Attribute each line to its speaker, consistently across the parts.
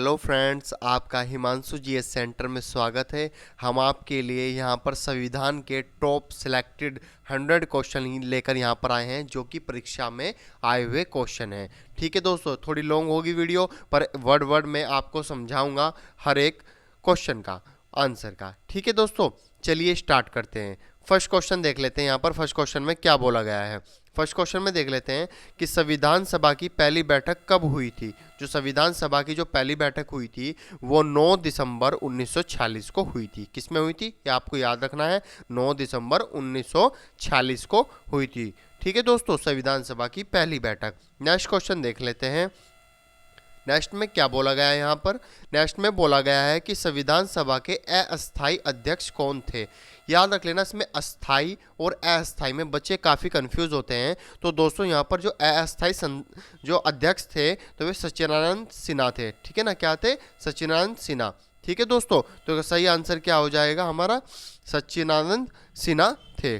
Speaker 1: Hello friends, आपका Himanshu GS centre में स्वागत है। हम आपके लिए यहां पर संविधान के टॉप सिलेक्टेड 100 क्वेश्चन ही लेकर यहां पर आए हैं, जो कि परीक्षा में आए हुए क्वेश्चन हैं। ठीक है दोस्तों, थोड़ी लॉन्ग होगी वीडियो, पर वर्ड वर्ड में आपको समझाऊंगा हर एक क्वेश्चन का आंसर का। ठीक है दोस्तों, चलिए स्टार्ट करते हैं। फर्स्ट क्वेश्चन देख लेते हैं। यहाँ पर फर्स्ट क्वेश्चन में क्या बोला गया है। फर्स्ट क्वेश्चन में देख लेते हैं कि संविधान सभा की पहली बैठक कब हुई थी। जो संविधान सभा की जो पहली बैठक हुई थी वो 9 दिसंबर 1946 को हुई थी। किस में हुई थी ये आपको याद रखना है, 9 दिसंबर 1946 को हुई थी। ठीक है दोस्तों, संविधान सभा की पहली बैठक। नेक्स्ट क्वेश्चन देख लेते हैं। नेक्स्ट में क्या बोला गया है यहाँ पर। नेक्स्ट में बोला गया है कि संविधान सभा के अस्थायी अध्यक्ष कौन थे। याद रख लेना, इसमें अस्थाई और अस्थाई में बच्चे काफ़ी कंफ्यूज होते हैं। तो दोस्तों यहाँ पर जो अस्थाई जो अध्यक्ष थे तो वे सच्चिदानंद सिन्हा थे। ठीक है ना, क्या थे? सच्चिदानंद सिन्हा। ठीक है दोस्तों, तो सही आंसर क्या हो जाएगा हमारा? सच्चिदानंद सिन्हा थे।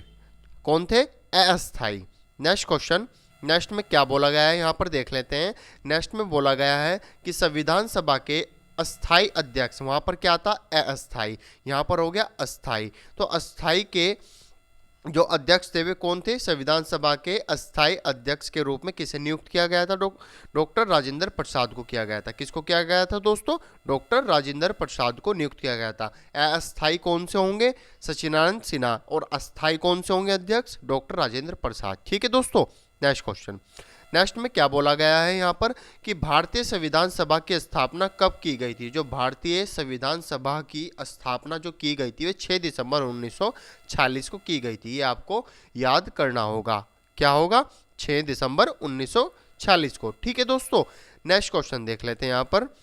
Speaker 1: कौन थे? अस्थाई। Next question. नेक्स्ट में क्या बोला गया है यहाँ पर देख लेते हैं। नेक्स्ट में बोला गया है कि संविधान सभा के अस्थाई अध्यक्ष, वहां पर क्या था? अस्थाई, यहाँ पर हो गया अस्थाई। तो अस्थाई के जो अध्यक्ष थे वे कौन थे? संविधान सभा के अस्थाई अध्यक्ष के रूप में किसे नियुक्त किया गया था? डॉक्टर राजेंद्र प्रसाद को किया गया था। किसको किया गया था दोस्तों? डॉक्टर राजेंद्र प्रसाद को नियुक्त किया गया था। अस्थाई कौन से होंगे? सच्चिदानंद सिन्हा। और अस्थाई कौन से होंगे अध्यक्ष? डॉक्टर राजेंद्र प्रसाद। ठीक है दोस्तों, नेक्स्ट क्वेश्चन। नेक्स्ट में क्या बोला गया है यहाँ पर कि भारतीय संविधान सभा की स्थापना कब की गई थी। जो भारतीय संविधान सभा की स्थापना जो की गई थी वे 6 दिसंबर 1946 को की गई थी। ये आपको याद करना होगा। क्या होगा? 6 दिसंबर 1946 को। ठीक है दोस्तों, नेक्स्ट क्वेश्चन देख लेते हैं यहाँ पर।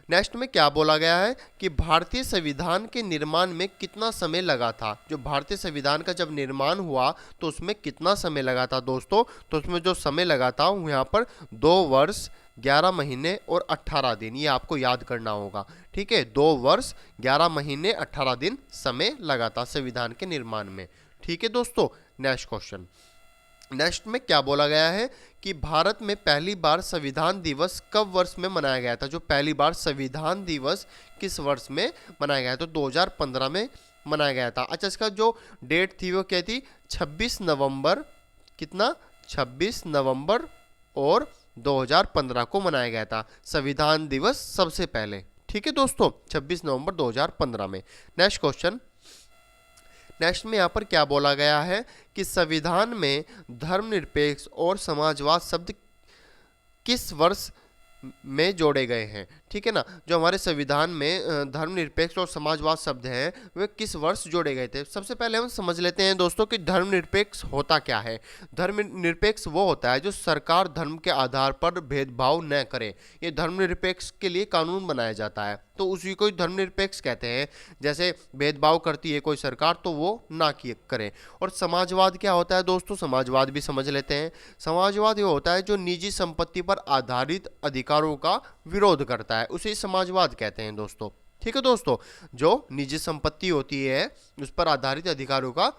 Speaker 1: नेक्स्ट में क्या बोला गया है कि भारतीय संविधान के निर्माण में कितना समय लगा था। जो भारतीय संविधान का जब निर्माण हुआ तो उसमें कितना समय लगा था दोस्तों? तो उसमें जो समय लगा था वो यहाँ पर 2 वर्ष 11 महीने और 18 दिन। ये आपको याद करना होगा। ठीक है, 2 वर्ष 11 महीने 18 दिन समय लगा था संविधान के निर्माण में। ठीक है दोस्तों, नेक्स्ट क्वेश्चन। नेक्स्ट में क्या बोला गया है कि भारत में पहली बार संविधान दिवस कब वर्ष में मनाया गया था। जो पहली बार संविधान दिवस किस वर्ष में मनाया गया? तो 2015 में मनाया गया था। अच्छा, इसका जो डेट थी वो क्या थी? 26 नवंबर, कितना? 26 नवंबर और 2015 को मनाया गया था संविधान दिवस सबसे पहले। ठीक है दोस्तों, 26 नवंबर 2015 में। Next question. नेक्स्ट में यहाँ पर क्या बोला गया है कि संविधान में धर्मनिरपेक्ष और समाजवाद शब्द किस वर्ष में जोड़े गए हैं। ठीक है ना, जो हमारे संविधान में धर्मनिरपेक्ष और समाजवाद शब्द हैं वे किस वर्ष जोड़े गए थे। सबसे पहले हम समझ लेते हैं दोस्तों कि धर्मनिरपेक्ष होता क्या है। धर्मनिरपेक्ष वो होता है जो सरकार धर्म के आधार पर भेदभाव न करे। ये धर्मनिरपेक्ष के लिए कानून बनाया जाता है, तो उसी को धर्मनिरपेक्ष कहते हैं। जैसे भेदभाव करती है कोई सरकार तो वो ना किए करे। और समाजवाद क्या होता है दोस्तों? समाजवाद भी समझ लेते हैं। समाजवाद ये होता है जो निजी संपत्ति पर आधारित अधिकारों का विरोध करता है, उसे समाजवाद कहते हैं दोस्तों। ठीक है दोस्तों, जो निजी संपत्ति होती है उस पर आधारित अधिकारों का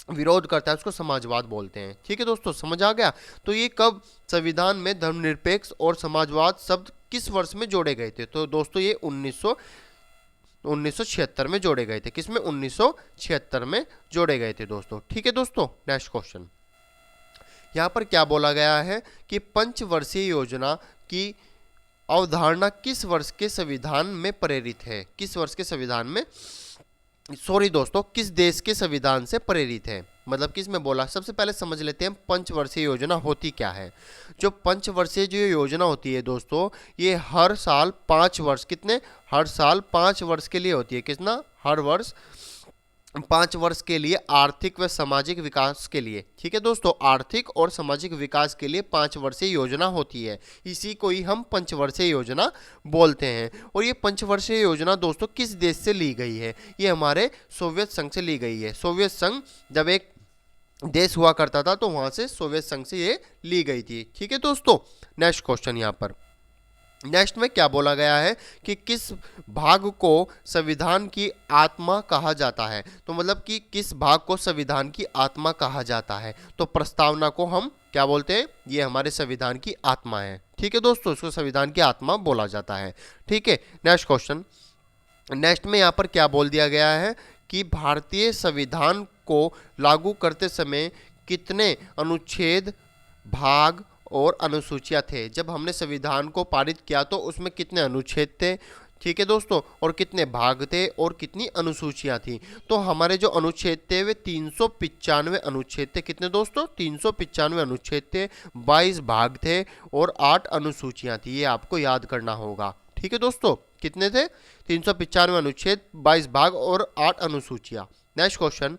Speaker 1: विरोध करता है उसको समाजवाद बोलते हैं। ठीक है दोस्तों, समझ आ गया। तो ये कब संविधान में धर्मनिरपेक्ष और समाजवाद शब्द किस वर्ष में जोड़े गए थे? तो दोस्तों ये 1976 में जोड़े गए थे। किसमें? 1976 में जोड़े गए थे दोस्तों। ठीक है दोस्तों, नेक्स्ट क्वेश्चन। यहाँ पर क्या बोला गया है कि पंचवर्षीय योजना की अवधारणा किस वर्ष के संविधान में प्रेरित है। किस वर्ष के संविधान में, सॉरी दोस्तों, किस देश के संविधान से प्रेरित है, मतलब किस में बोला। सबसे पहले समझ लेते हैं पंचवर्षीय योजना होती क्या है। जो पंचवर्षीय जो योजना होती है दोस्तों, ये हर साल 5 वर्ष, कितने? हर साल 5 वर्ष के लिए होती है। कितना? हर वर्ष 5 वर्ष के लिए आर्थिक व सामाजिक विकास के लिए। ठीक है दोस्तों, आर्थिक और सामाजिक विकास के लिए 5 वर्षीय योजना होती है। इसी को ही हम पंचवर्षीय योजना बोलते हैं। और ये पंचवर्षीय योजना दोस्तों किस देश से ली गई है? ये हमारे सोवियत संघ से ली गई है। सोवियत संघ जब एक देश हुआ करता था तो वहां से सोवियत संघ से ये ली गई थी। ठीक है दोस्तों, नेक्स्ट क्वेश्चन यहाँ पर। नेक्स्ट में क्या बोला गया है कि किस भाग को संविधान की आत्मा कहा जाता है। तो मतलब कि किस भाग को संविधान की आत्मा कहा जाता है। तो प्रस्तावना को हम क्या बोलते हैं? ये हमारे संविधान की आत्मा है। ठीक है दोस्तों, इसको संविधान की आत्मा बोला जाता है। ठीक है, नेक्स्ट क्वेश्चन। नेक्स्ट में यहाँ पर क्या बोल दिया गया है कि भारतीय संविधान को लागू करते समय कितने अनुच्छेद, भाग और अनुसूचियां थे। जब हमने संविधान को पारित किया तो उसमें कितने अनुच्छेद थे, ठीक है दोस्तों, और कितने भाग थे और कितनी अनुसूचियां थी। तो हमारे जो अनुच्छेद थे वे 395 अनुच्छेद थे। कितने दोस्तों, 395 अनुच्छेद थे, 22 भाग थे और 8 अनुसूचियां थी। ये आपको याद करना होगा। ठीक है दोस्तों, कितने थे, 395 अनुच्छेद, 22 भाग और 8 अनुसूचियां। Next question.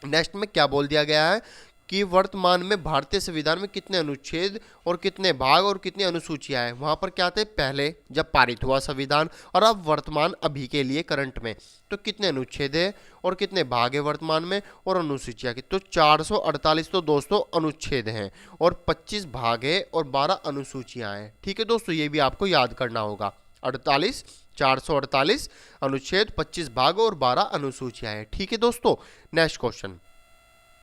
Speaker 1: नेक्स्ट में क्या बोल दिया गया है कि वर्तमान में भारतीय संविधान में कितने अनुच्छेद और कितने भाग और कितनी अनुसूचियां हैं। वहां पर क्या थे पहले जब पारित हुआ संविधान, और अब वर्तमान अभी के लिए करंट में, तो कितने अनुच्छेद है और कितने भाग है वर्तमान में और अनुसूचियां की। तो 448 तो दोस्तों अनुच्छेद हैं और 25 भाग है और 12 अनुसूचियां हैं। ठीक है दोस्तों, ये भी आपको याद करना होगा। 448 अनुच्छेद, 25 भाग और 12 अनुसूचियां हैं। ठीक है दोस्तों, नेक्स्ट क्वेश्चन।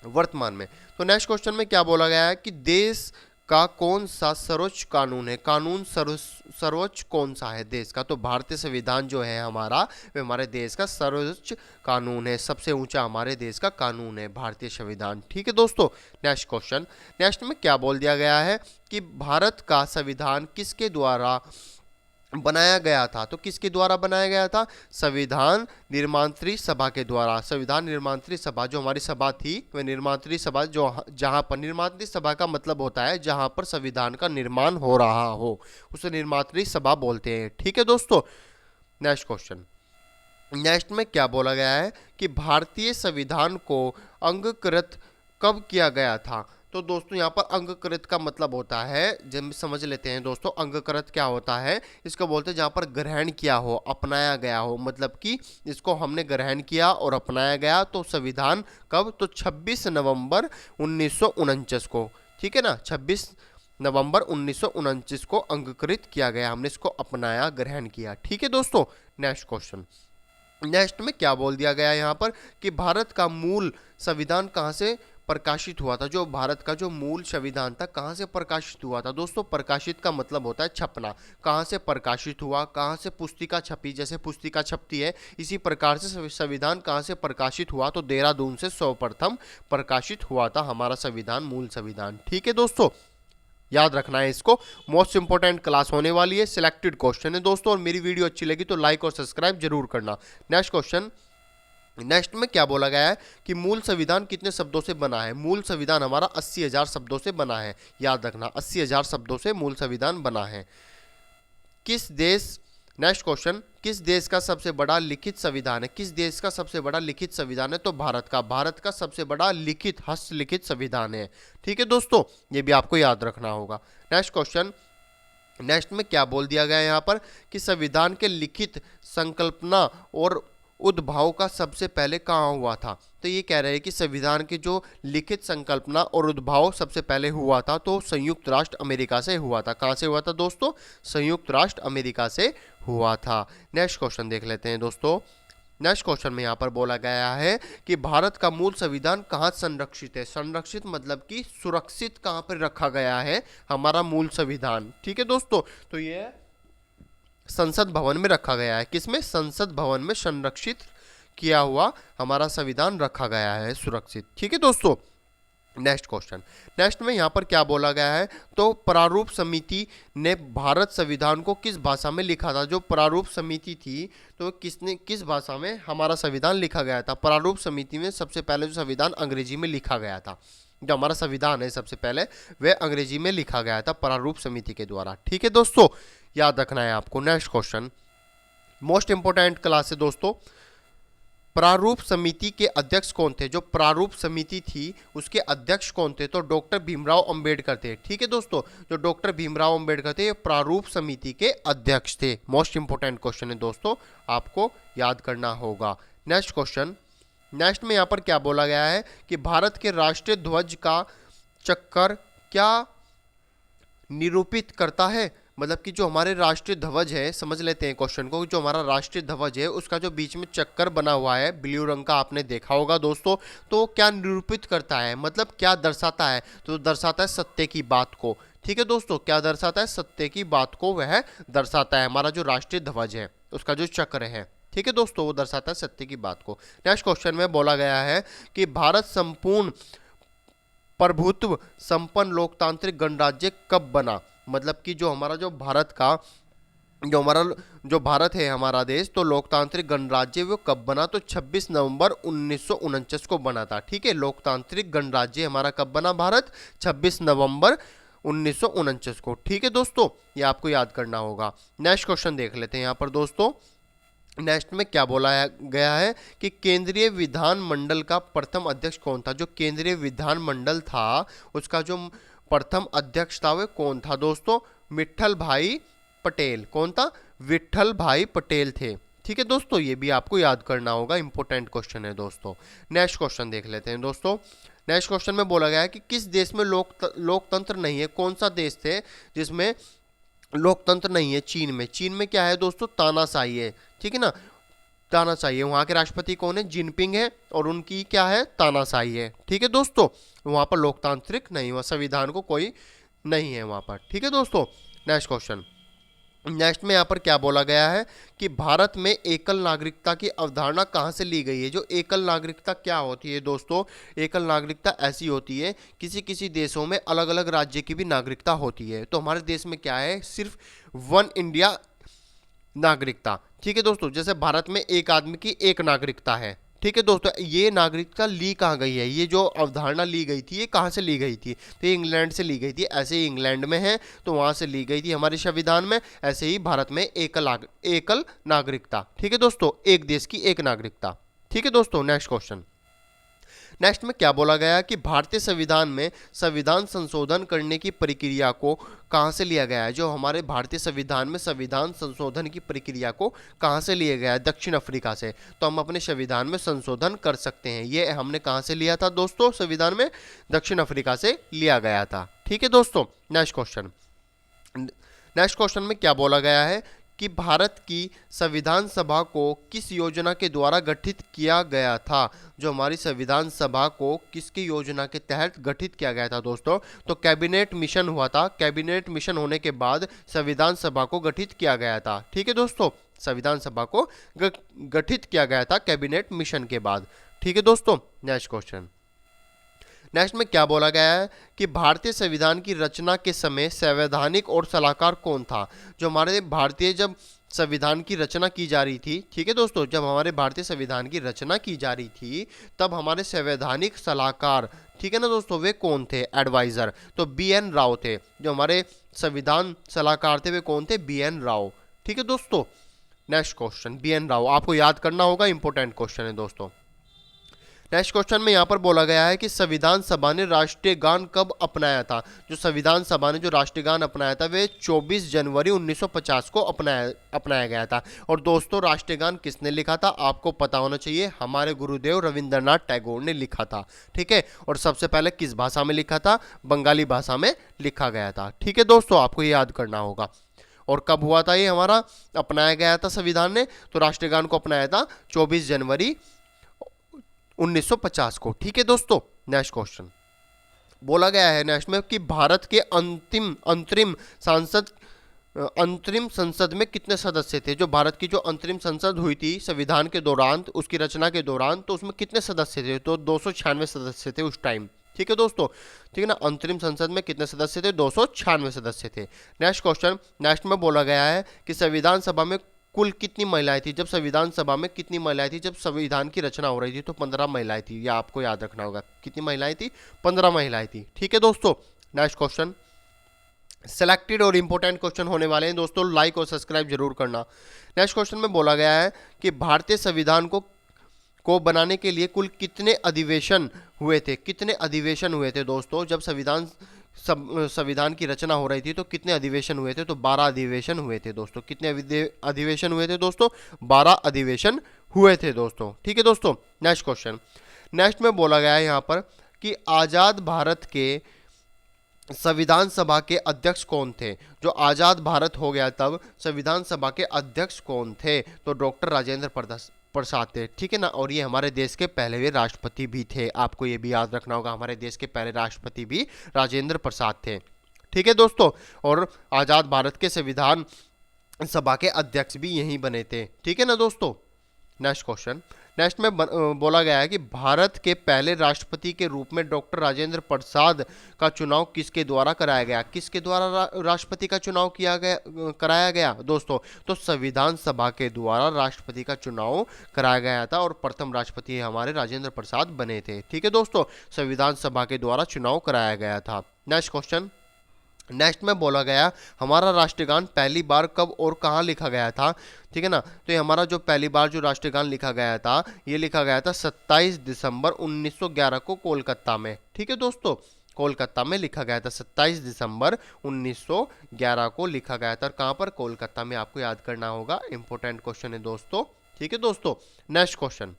Speaker 1: वर्तमान में, तो नेक्स्ट क्वेश्चन में क्या बोला गया है कि देश का कौन सा सर्वोच्च कानून है। कानून सर्वोच्च कौन सा है देश का। तो भारतीय संविधान जो है हमारा, वे हमारे देश का सर्वोच्च कानून है। सबसे ऊंचा हमारे देश का कानून है भारतीय संविधान। ठीक है दोस्तों, नेक्स्ट क्वेश्चन। नेक्स्ट में क्या बोल दिया गया है कि भारत का संविधान किसके द्वारा बनाया गया था। तो किसके द्वारा बनाया गया था, संविधान निर्मात्री सभा के द्वारा। संविधान निर्मात्री सभा जो हमारी सभा थी, वह निर्मात्री सभा जो जहां पर, निर्मात्री सभा का मतलब होता है जहां पर संविधान का निर्माण हो रहा हो, उसे निर्मात्री सभा बोलते हैं। ठीक है दोस्तों, नेक्स्ट क्वेश्चन। नेक्स्ट में क्या बोला गया है कि भारतीय संविधान को अंगीकृत कब किया गया था। तो दोस्तों यहाँ पर अंगकृत का मतलब होता है, जब समझ लेते हैं दोस्तों, अंगकृत क्या होता है, इसको बोलते हैं जहाँ पर ग्रहण किया हो, अपनाया गया हो, मतलब कि इसको हमने ग्रहण किया और अपनाया गया। तो संविधान कब, तो 26 नवंबर 1949 को, ठीक है ना, 26 नवंबर 1949 को अंगीकृत किया गया, हमने इसको अपनाया, ग्रहण किया। ठीक है दोस्तों, नेक्स्ट क्वेश्चन। नेक्स्ट में क्या बोल दिया गया यहाँ पर कि भारत का मूल संविधान कहाँ से प्रकाशित हुआ था। जो भारत का जो मूल संविधान था कहाँ से प्रकाशित हुआ था। दोस्तों प्रकाशित का मतलब होता है छपना। कहाँ से प्रकाशित हुआ, कहाँ से पुस्तिका छपी, जैसे पुस्तिका छपती है इसी प्रकार से संविधान कहाँ से प्रकाशित हुआ। तो देहरादून से सर्वप्रथम प्रकाशित हुआ था हमारा संविधान, मूल संविधान। ठीक है दोस्तों, याद रखना है इसको, मोस्ट इंपॉर्टेंट क्लास होने वाली है, सिलेक्टेड क्वेश्चन है दोस्तों। और मेरी वीडियो अच्छी लगी तो लाइक और सब्सक्राइब जरूर करना। Next question. नेक्स्ट में क्या बोला गया है कि मूल संविधान कितने शब्दों से बना है। मूल संविधान हमारा 80,000 शब्दों से बना है, याद रखना 80,000 शब्दों से मूल संविधान बना है। किस देश, नेक्स्ट क्वेश्चन, किस देश का सबसे बड़ा लिखित संविधान है। किस देश का सबसे बड़ा लिखित संविधान है, तो भारत का। भारत का सबसे बड़ा लिखित, हस्तलिखित संविधान है। ठीक है दोस्तों, ये भी आपको याद रखना होगा। Next question. नेक्स्ट में क्या बोल दिया गया यहाँ पर कि संविधान के लिखित संकल्पना और उद्भव का सबसे पहले कहाँ हुआ था। तो ये कह रहे हैं कि संविधान की जो लिखित संकल्पना और उद्भव सबसे पहले हुआ था तो संयुक्त राष्ट्र अमेरिका से हुआ था। कहाँ से हुआ था दोस्तों, संयुक्त राष्ट्र अमेरिका से हुआ था। नेक्स्ट क्वेश्चन देख लेते हैं दोस्तों। नेक्स्ट क्वेश्चन में यहाँ पर बोला गया है कि भारत का मूल संविधान कहाँ संरक्षित है। संरक्षित मतलब कि सुरक्षित कहाँ पर रखा गया है हमारा मूल संविधान। ठीक है दोस्तों, तो ये संसद भवन में रखा गया है। किसमें, संसद भवन में संरक्षित किया हुआ हमारा संविधान रखा गया है, सुरक्षित। ठीक है दोस्तों, नेक्स्ट क्वेश्चन। नेक्स्ट में यहाँ पर क्या बोला गया है, तो प्रारूप समिति ने भारत संविधान को किस भाषा में लिखा था। जो प्रारूप समिति थी तो किसने, किस भाषा में हमारा संविधान लिखा गया था। प्रारूप समिति में सबसे पहले जो संविधान अंग्रेजी में लिखा गया था, जो हमारा संविधान है सबसे पहले वह अंग्रेजी में लिखा गया था प्रारूप समिति के द्वारा। ठीक है दोस्तों, याद रखना है आपको। Next question, most important class है दोस्तों। प्रारूप समिति के अध्यक्ष कौन थे। जो प्रारूप समिति थी उसके अध्यक्ष कौन थे, तो डॉक्टर भीमराव अंबेडकर थे। ठीक है दोस्तों, जो डॉक्टर भीमराव अंबेडकर थे प्रारूप समिति के अध्यक्ष थे। मोस्ट इंपोर्टेंट क्वेश्चन है दोस्तों, आपको याद करना होगा। Next question. नेक्स्ट में यहाँ पर क्या बोला गया है कि भारत के राष्ट्रीय ध्वज का चक्कर क्या निरूपित करता है। मतलब कि जो हमारे राष्ट्रीय ध्वज है, समझ लेते हैं क्वेश्चन को, जो हमारा राष्ट्रीय ध्वज है उसका जो बीच में चक्कर बना हुआ है ब्लू रंग का, आपने देखा होगा दोस्तों, तो क्या निरूपित करता है, मतलब क्या दर्शाता है। तो दर्शाता है सत्य की बात को। ठीक है दोस्तों, क्या दर्शाता है? सत्य की बात को वह दर्शाता है। हमारा जो राष्ट्रीय ध्वज है उसका जो चक्र है, ठीक है दोस्तों, वो दर्शाता है सत्य की बात को। नेक्स्ट क्वेश्चन में बोला गया है कि भारत संपूर्ण प्रभुत्व संपन्न लोकतांत्रिक गणराज्य कब बना? मतलब कि जो हमारा जो भारत है हमारा देश, तो लोकतांत्रिक गणराज्य वो कब बना? तो 26 नवंबर 1949 को बना था। ठीक है, लोकतांत्रिक गणराज्य हमारा कब बना भारत? 26 नवंबर 1949 को। ठीक है दोस्तों, ये आपको याद करना होगा। नेक्स्ट क्वेश्चन देख लेते हैं यहाँ पर दोस्तों। नेक्स्ट में क्या बोला गया है कि केंद्रीय विधानमंडल का प्रथम अध्यक्ष कौन था? जो केंद्रीय विधानमंडल था उसका जो प्रथम अध्यक्ष था वह कौन था दोस्तों? विट्ठल भाई पटेल। कौन था? विट्ठल भाई पटेल थे। ठीक है दोस्तों, ये भी आपको याद करना होगा, इंपॉर्टेंट क्वेश्चन है दोस्तों। नेक्स्ट क्वेश्चन देख लेते हैं दोस्तों। नेक्स्ट क्वेश्चन में बोला गया है कि किस देश में लोकतंत्र नहीं है? कौन सा देश थे जिसमें लोकतंत्र नहीं है? चीन में। चीन में क्या है दोस्तों? तानाशाही है। ठीक है ना, तानाशाही है। वहाँ के राष्ट्रपति कौन है? जिनपिंग है, और उनकी क्या है? तानाशाही है। ठीक है दोस्तों, वहाँ पर लोकतांत्रिक नहीं हुआ, संविधान को कोई नहीं है वहाँ पर। ठीक है दोस्तों, नेक्स्ट क्वेश्चन। नेक्स्ट में यहाँ पर क्या बोला गया है कि भारत में एकल नागरिकता की अवधारणा कहाँ से ली गई है? जो एकल नागरिकता क्या होती है दोस्तों? एकल नागरिकता ऐसी होती है, किसी किसी देशों में अलग अलग राज्य की भी नागरिकता होती है, तो हमारे देश में क्या है? सिर्फ वन इंडिया नागरिकता। ठीक है दोस्तों, जैसे भारत में एक आदमी की एक नागरिकता है। ठीक है दोस्तों, ये नागरिकता ली कहाँ गई है? ये जो अवधारणा ली गई थी ये कहाँ से ली गई थी? तो ये इंग्लैंड से ली गई थी। ऐसे ही इंग्लैंड में है तो वहाँ से ली गई थी हमारे संविधान में। ऐसे ही भारत में एकल नागरिकता। ठीक है दोस्तों, एक देश की एक नागरिकता। ठीक है दोस्तों, नेक्स्ट क्वेश्चन। नेक्स्ट में क्या बोला गया कि भारतीय संविधान में संविधान संशोधन करने की प्रक्रिया को कहाँ से लिया गया है? जो हमारे भारतीय संविधान में संविधान संशोधन की प्रक्रिया को कहाँ से लिया गया है? दक्षिण अफ्रीका से। तो हम अपने संविधान में संशोधन कर सकते हैं। ये हमने कहाँ से लिया था दोस्तों? संविधान में दक्षिण अफ्रीका से लिया गया था। ठीक है दोस्तों, नेक्स्ट क्वेश्चन। नेक्स्ट क्वेश्चन में क्या बोला गया है कि भारत की संविधान सभा को किस योजना के द्वारा गठित किया गया था? जो हमारी संविधान सभा को किसकी योजना के तहत गठित किया गया था दोस्तों? तो कैबिनेट मिशन हुआ था। कैबिनेट मिशन होने के बाद संविधान सभा को गठित किया गया था। ठीक है दोस्तों, संविधान सभा को गठित किया गया था कैबिनेट मिशन के बाद। ठीक है दोस्तों, नेक्स्ट क्वेश्चन। नेक्स्ट में क्या बोला गया है कि भारतीय संविधान की रचना के समय संवैधानिक और सलाहकार कौन था? जो हमारे भारतीय जब संविधान की रचना की जा रही थी, ठीक है दोस्तों, जब हमारे भारतीय संविधान की रचना की जा रही थी तब हमारे संवैधानिक सलाहकार, ठीक है ना दोस्तों, वे कौन थे? एडवाइजर। तो BN राव थे। जो हमारे संविधान सलाहकार थे वे कौन थे? BN राव। ठीक है दोस्तों, नेक्स्ट क्वेश्चन। BN राव आपको याद करना होगा, इंपॉर्टेंट क्वेश्चन है दोस्तों। नेक्स्ट क्वेश्चन में यहाँ पर बोला गया है कि संविधान सभा ने राष्ट्रीय गान कब अपनाया था? जो संविधान सभा ने जो राष्ट्रीय गान अपनाया था वे 24 जनवरी 1950 को अपनाया गया था। और दोस्तों, राष्ट्रीय गान किसने लिखा था? आपको पता होना चाहिए, हमारे गुरुदेव रविंद्रनाथ टैगोर ने लिखा था। ठीक है, और सबसे पहले किस भाषा में लिखा था? बंगाली भाषा में लिखा गया था। ठीक है दोस्तों, आपको ये याद करना होगा। और कब हुआ था ये हमारा अपनाया गया था संविधान ने? तो राष्ट्रीय गान को अपनाया था 24 जनवरी 1950 को। ठीक है दोस्तों, नेक्स्ट क्वेश्चन बोला गया है नेक्स्ट में कि भारत के अंतरिम संसद में कितने सदस्य थे? जो भारत की जो अंतरिम संसद हुई थी संविधान के दौरान, उसकी रचना के दौरान, तो उसमें कितने सदस्य थे? तो 296 सदस्य थे उस टाइम। ठीक है दोस्तों, ठीक है ना, अंतरिम संसद में कितने सदस्य थे? 296 सदस्य थे। Next question. नेक्स्ट में बोला गया है कि संविधान सभा में कुल कितनी महिलाएं थी? जब संविधान सभा में कितनी महिलाएं थी? जब संविधान की रचना हो रही थी तो 15 महिलाएं थी। यह आपको याद रखना होगा। कितनी महिलाएं थी? 15 महिलाएं थी। ठीक है दोस्तों, नेक्स्ट क्वेश्चन। सिलेक्टेड और इंपॉर्टेंट क्वेश्चन होने वाले हैं दोस्तों, लाइक और सब्सक्राइब जरूर करना। नेक्स्ट क्वेश्चन में बोला गया है कि भारतीय संविधान को बनाने के लिए कुल कितने अधिवेशन हुए थे? कितने अधिवेशन हुए थे दोस्तों? जब संविधान की रचना हो रही थी तो कितने अधिवेशन हुए थे? तो 12 अधिवेशन हुए थे दोस्तों। कितने अधिवेशन हुए थे दोस्तों? 12 अधिवेशन हुए थे दोस्तों। ठीक है दोस्तों, नेक्स्ट क्वेश्चन। नेक्स्ट में बोला गया है यहाँ पर कि आज़ाद भारत के संविधान सभा के अध्यक्ष कौन थे? जो आज़ाद भारत हो गया तब संविधान सभा के अध्यक्ष कौन थे? तो डॉक्टर राजेंद्र प्रसाद थे। ठीक है ना, और ये हमारे देश के पहले राष्ट्रपति भी थे। आपको ये भी याद रखना होगा, हमारे देश के पहले राष्ट्रपति भी राजेंद्र प्रसाद थे। ठीक है दोस्तों। और आजाद भारत के संविधान सभा के अध्यक्ष भी यही बने थे, ठीक है ना दोस्तों। नेक्स्ट क्वेश्चन, नेक्स्ट में बोला गया है कि भारत के पहले राष्ट्रपति के रूप में डॉक्टर राजेंद्र प्रसाद का चुनाव किसके द्वारा कराया गया, किसके द्वारा राष्ट्रपति का चुनाव किया गया कराया गया दोस्तों, तो संविधान सभा के द्वारा राष्ट्रपति का चुनाव कराया गया था और प्रथम राष्ट्रपति हमारे राजेंद्र प्रसाद बने थे, ठीक है दोस्तों। संविधान सभा के द्वारा चुनाव कराया गया था। नेक्स्ट क्वेश्चन, नेक्स्ट में बोला गया हमारा राष्ट्रगान पहली बार कब और कहाँ लिखा गया था, ठीक है ना। तो ये हमारा जो पहली बार जो राष्ट्रगान लिखा गया था, ये लिखा गया था 27 दिसंबर 1911 को कोलकाता में, ठीक है दोस्तों। कोलकाता में लिखा गया था, 27 दिसंबर 1911 को लिखा गया था। और कहाँ पर, कोलकाता में, आपको याद करना होगा, इंपॉर्टेंट क्वेश्चन है दोस्तों, ठीक है दोस्तों। नेक्स्ट क्वेश्चन,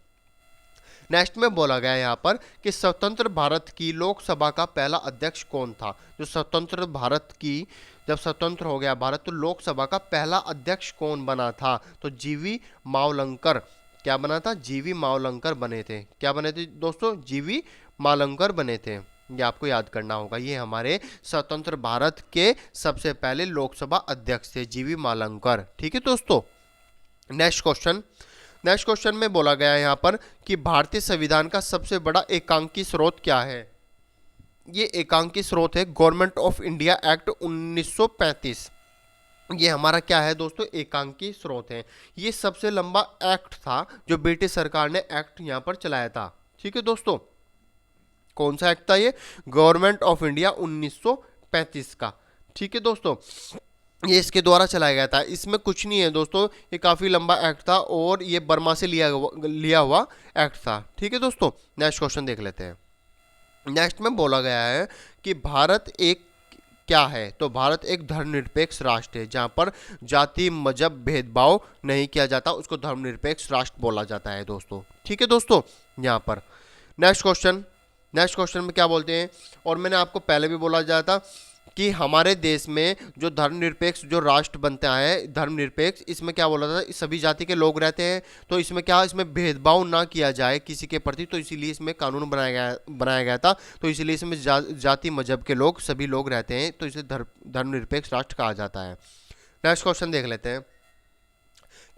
Speaker 1: नेक्स्ट में बोला गया यहाँ पर कि स्वतंत्र भारत की लोकसभा का पहला अध्यक्ष कौन था। जो स्वतंत्र भारत की, जब स्वतंत्र हो गया भारत, तो लोकसभा का पहला अध्यक्ष कौन बना था, तो जीवी मावलंकर। क्या बना था, जीवी मावलंकर बने थे। क्या बने थे दोस्तों, जीवी मावलंकर बने थे। ये आपको याद करना होगा, ये हमारे स्वतंत्र भारत के सबसे पहले लोकसभा अध्यक्ष थे, जीवी मावलंकर, ठीक है दोस्तों। नेक्स्ट क्वेश्चन, नेक्स्ट क्वेश्चन में बोला गया है यहाँ पर कि भारतीय संविधान का सबसे बड़ा एकांकी स्रोत क्या है। ये एकांकी स्रोत है गवर्नमेंट ऑफ इंडिया एक्ट 1935। ये हमारा क्या है दोस्तों, एकांकी स्रोत है। ये सबसे लंबा एक्ट था जो ब्रिटिश सरकार ने एक्ट यहाँ पर चलाया था, ठीक है दोस्तों। कौन सा एक्ट था ये, गवर्नमेंट ऑफ इंडिया 1935 का, ठीक है दोस्तों। ये इसके द्वारा चलाया गया था। इसमें कुछ नहीं है दोस्तों, ये काफ़ी लंबा एक्ट था और ये बर्मा से लिया हुआ एक्ट था, ठीक है दोस्तों। नेक्स्ट क्वेश्चन देख लेते हैं। नेक्स्ट में बोला गया है कि भारत एक क्या है, तो भारत एक धर्मनिरपेक्ष राष्ट्र है जहाँ पर जाति मजहब भेदभाव नहीं किया जाता, उसको धर्मनिरपेक्ष राष्ट्र बोला जाता है दोस्तों, ठीक है दोस्तों। यहाँ पर नेक्स्ट क्वेश्चन, नेक्स्ट क्वेश्चन में क्या बोलते हैं, और मैंने आपको पहले भी बोला जाता था कि हमारे देश में जो धर्मनिरपेक्ष जो राष्ट्र बनता है, धर्मनिरपेक्ष, इसमें क्या बोला था, सभी जाति के लोग रहते हैं, तो इसमें क्या, इसमें भेदभाव ना किया जाए किसी के प्रति, तो इसीलिए इसमें कानून बनाया गया था। तो इसीलिए इसमें जाति मजहब के लोग सभी लोग रहते हैं, तो इसे धर्मनिरपेक्ष राष्ट्र कहा जाता है। नेक्स्ट क्वेश्चन देख लेते हैं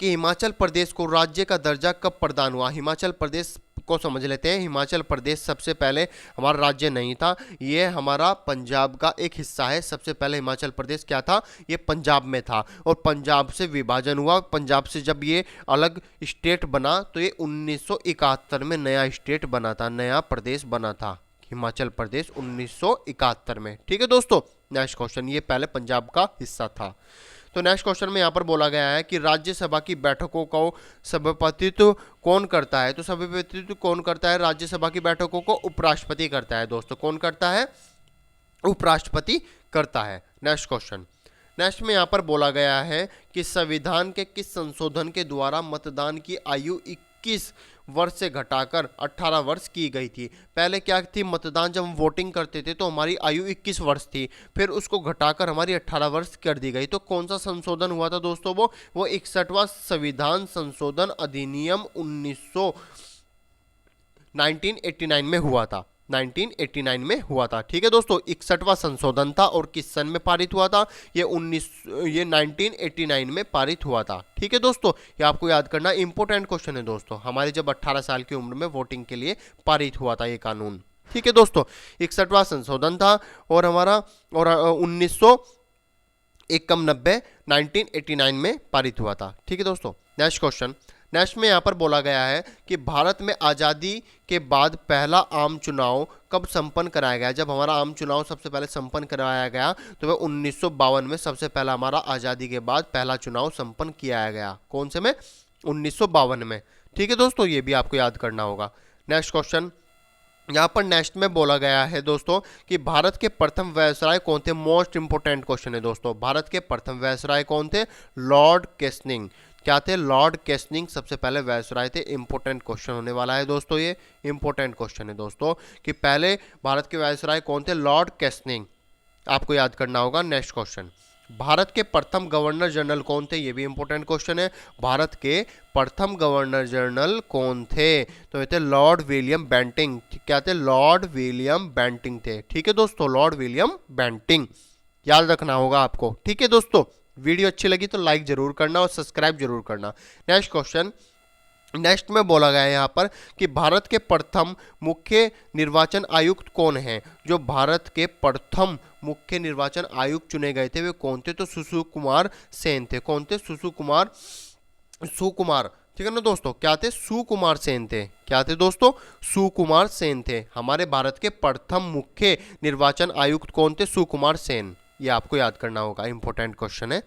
Speaker 1: कि हिमाचल प्रदेश को राज्य का दर्जा कब प्रदान हुआ। हिमाचल प्रदेश को समझ लेते हैं। हिमाचल प्रदेश सबसे पहले हमारा राज्य नहीं था, ये हमारा पंजाब का एक हिस्सा है। सबसे पहले हिमाचल प्रदेश क्या था, ये पंजाब में था और पंजाब से विभाजन हुआ। पंजाब से जब ये अलग स्टेट बना तो ये 1971 में नया स्टेट बना था, नया प्रदेश बना था हिमाचल प्रदेश 1971 में, ठीक है दोस्तों। नेक्स्ट क्वेश्चन, ये पहले पंजाब का हिस्सा था। तो नेक्स्ट क्वेश्चन में यहाँ पर बोला गया है कि राज्यसभा की बैठकों को सभापतित्व कौन करता है, तो सभापतित्व कौन करता है, राज्यसभा की बैठकों को उपराष्ट्रपति करता है दोस्तों। कौन करता है, उपराष्ट्रपति करता है। नेक्स्ट क्वेश्चन, नेक्स्ट में यहाँ पर बोला गया है कि संविधान के किस संशोधन के द्वारा मतदान की आयु 21 वर्ष से घटाकर 18 वर्ष की गई थी। पहले क्या थी, मतदान जब हम वोटिंग करते थे तो हमारी आयु 21 वर्ष थी, फिर उसको घटाकर हमारी 18 वर्ष कर दी गई। तो कौन सा संशोधन हुआ था दोस्तों, वो 61वां संविधान संशोधन अधिनियम 1989 में हुआ था, 1989 में हुआ था, ठीक है दोस्तों। 61वां संशोधन था और किस सन में पारित हुआ था, ये 1989 में पारित हुआ था, ठीक है दोस्तों। ये आपको याद करना इंपॉर्टेंट क्वेश्चन है दोस्तों। हमारे जब 18 साल की उम्र में वोटिंग के लिए पारित हुआ था ये कानून, ठीक है दोस्तों। 61वां संशोधन था और हमारा और 1989 में पारित हुआ था, ठीक है दोस्तों। नेक्स्ट क्वेश्चन, नेक्स्ट में यहाँ पर बोला गया है कि भारत में आज़ादी के बाद पहला आम चुनाव कब संपन्न कराया गया। जब हमारा आम चुनाव सबसे पहले संपन्न कराया गया तो वह 1952 में सबसे पहला हमारा आज़ादी के बाद पहला चुनाव संपन्न किया गया। कौन से में, 1952 में, ठीक है दोस्तों। ये भी आपको याद करना होगा। नेक्स्ट क्वेश्चन, यहाँ पर नेक्स्ट में बोला गया है दोस्तों कि भारत के प्रथम वायसराय कौन थे। मोस्ट इंपोर्टेंट क्वेश्चन है दोस्तों। भारत के प्रथम वायसराय कौन थे, लॉर्ड कैनिंग। क्या थे, लॉर्ड कैनिंग सबसे पहले वायसराय थे। इंपॉर्टेंट क्वेश्चन होने वाला है दोस्तों, ये इंपॉर्टेंट क्वेश्चन है दोस्तों कि पहले भारत के वायसराय कौन थे, लॉर्ड कैनिंग, आपको याद करना होगा। नेक्स्ट क्वेश्चन, भारत के प्रथम गवर्नर जनरल कौन थे, ये भी इंपॉर्टेंट क्वेश्चन है। भारत के प्रथम गवर्नर जनरल कौन थे, तो ये थे लॉर्ड विलियम बेंटिंग। क्या थे, लॉर्ड विलियम बेंटिंग थे, ठीक है दोस्तों, लॉर्ड विलियम बेंटिंग। याद रखना होगा आपको। ठीक है दोस्तों, वीडियो अच्छी लगी तो लाइक जरूर करना और सब्सक्राइब जरूर करना। नेक्स्ट क्वेश्चन, नेक्स्ट में बोला गया है यहाँ पर कि भारत के प्रथम मुख्य निर्वाचन आयुक्त कौन हैं। जो भारत के प्रथम मुख्य निर्वाचन आयुक्त चुने गए थे वे कौन थे, तो सुकुमार सेन थे। कौन थे, सुकुमार, ठीक है ना दोस्तों, क्या थे, सुकुमार सेन थे। क्या थे दोस्तों, सुकुमार सेन थे। हमारे भारत के प्रथम मुख्य निर्वाचन आयुक्त कौन थे, सुकुमार सेन। ये आपको याद करना होगा, इंपॉर्टेंट क्वेश्चन है।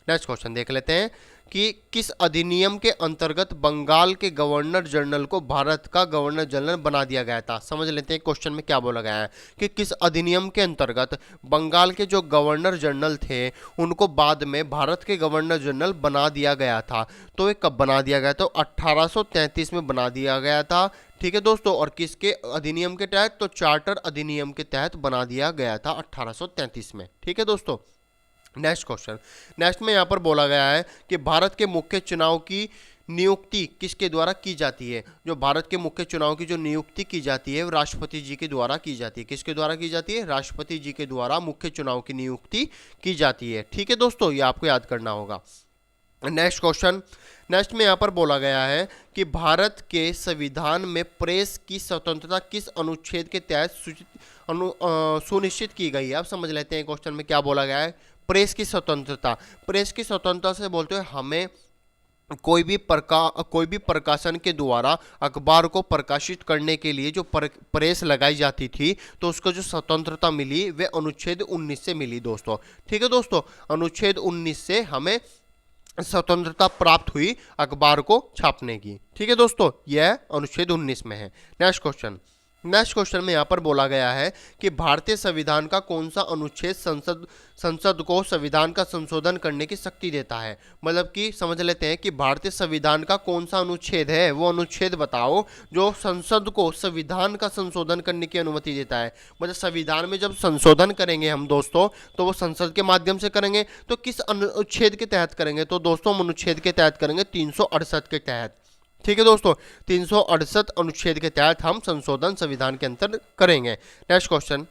Speaker 1: नेक्स्ट क्वेश्चन देख लेते हैं कि किस अधिनियम के अंतर्गत बंगाल के गवर्नर जनरल को भारत का गवर्नर जनरल बना दिया गया था। समझ लेते हैं क्वेश्चन में क्या बोला गया है कि किस अधिनियम के अंतर्गत बंगाल के जो गवर्नर जनरल थे उनको बाद में भारत के गवर्नर जनरल बना दिया गया था। तो ये कब बना दिया गया था, 1833 में बना दिया गया था। ठीक है दोस्तों, और किसके अधिनियम के तहत, तो चार्टर अधिनियम के तहत बना दिया गया था 1833 में। ठीक है दोस्तों, नेक्स्ट क्वेश्चन, नेक्स्ट में यहाँ पर बोला गया है कि भारत के मुख्य चुनाव की नियुक्ति किसके द्वारा की जाती है। जो भारत के मुख्य चुनाव की जो नियुक्ति की जाती है वो राष्ट्रपति जी के द्वारा की जाती है। किसके द्वारा की जाती है, राष्ट्रपति जी के द्वारा मुख्य चुनाव की नियुक्ति की जाती है। ठीक है दोस्तों, ये आपको याद करना होगा। नेक्स्ट क्वेश्चन, नेक्स्ट में यहाँ पर बोला गया है कि भारत के संविधान में प्रेस की स्वतंत्रता किस अनुच्छेद के तहत सुनिश्चित की गई है। अब समझ लेते हैं क्वेश्चन में क्या बोला गया है। प्रेस की स्वतंत्रता, प्रेस की स्वतंत्रता से बोलते हैं हमें कोई भी प्रकाशन के द्वारा अखबार को प्रकाशित करने के लिए जो प्रेस लगाई जाती थी तो उसको जो स्वतंत्रता मिली वे अनुच्छेद 19 से मिली दोस्तों। ठीक है दोस्तों, अनुच्छेद 19 से हमें स्वतंत्रता प्राप्त हुई अखबार को छापने की। ठीक है दोस्तों, यह अनुच्छेद 19 में है। नेक्स्ट क्वेश्चन, नेक्स्ट क्वेश्चन में यहाँ पर बोला गया है कि भारतीय संविधान का कौन सा अनुच्छेद संसद को संविधान का संशोधन करने की शक्ति देता है। मतलब कि समझ लेते हैं कि भारतीय संविधान का कौन सा अनुच्छेद है, वो अनुच्छेद बताओ जो संसद को संविधान का संशोधन करने की अनुमति देता है। मतलब संविधान में जब संशोधन करेंगे हम दोस्तों तो वो संसद के माध्यम से करेंगे। तो किस अनुच्छेद के तहत करेंगे, तो दोस्तों हम अनुच्छेद के तहत करेंगे 368 के तहत। ठीक है दोस्तों, 368 अनुच्छेद के तहत हम संशोधन संविधान के अंतर करेंगे। नेक्स्ट क्वेश्चन,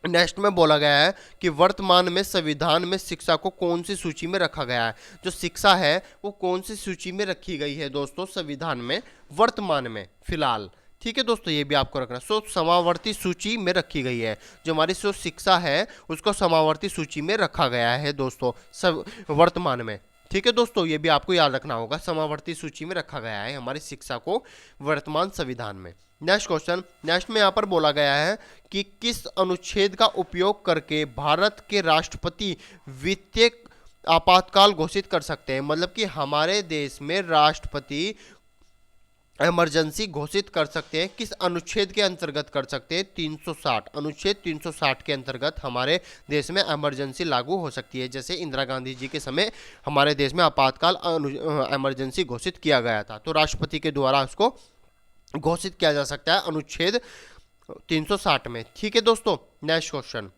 Speaker 1: नेक्स्ट में बोला गया है कि वर्तमान में संविधान में शिक्षा को कौन सी सूची में रखा गया है। जो शिक्षा है वो कौन सी सूची में रखी गई है दोस्तों, संविधान में वर्तमान में फिलहाल। ठीक है दोस्तों, ये भी आपको रखना, समावर्ती सूची में रखी गई है। जो हमारी जो शिक्षा है उसको समावर्ती सूची में रखा गया है दोस्तों वर्तमान में। ठीक है दोस्तों, ये भी आपको याद रखना होगा, समावर्ती सूची में रखा गया है हमारी शिक्षा को वर्तमान संविधान में। नेक्स्ट क्वेश्चन, नेक्स्ट में यहाँ पर बोला गया है कि किस अनुच्छेद का उपयोग करके भारत के राष्ट्रपति वित्तीय आपातकाल घोषित कर सकते हैं। मतलब कि हमारे देश में राष्ट्रपति इमरजेंसी घोषित कर सकते हैं, किस अनुच्छेद के अंतर्गत कर सकते हैं, 360, अनुच्छेद 360 के अंतर्गत हमारे देश में इमरजेंसी लागू हो सकती है। जैसे इंदिरा गांधी जी के समय हमारे देश में आपातकाल इमरजेंसी घोषित किया गया था, तो राष्ट्रपति के द्वारा उसको घोषित किया जा सकता है अनुच्छेद 360 में। ठीक है दोस्तों, नेक्स्ट क्वेश्चन,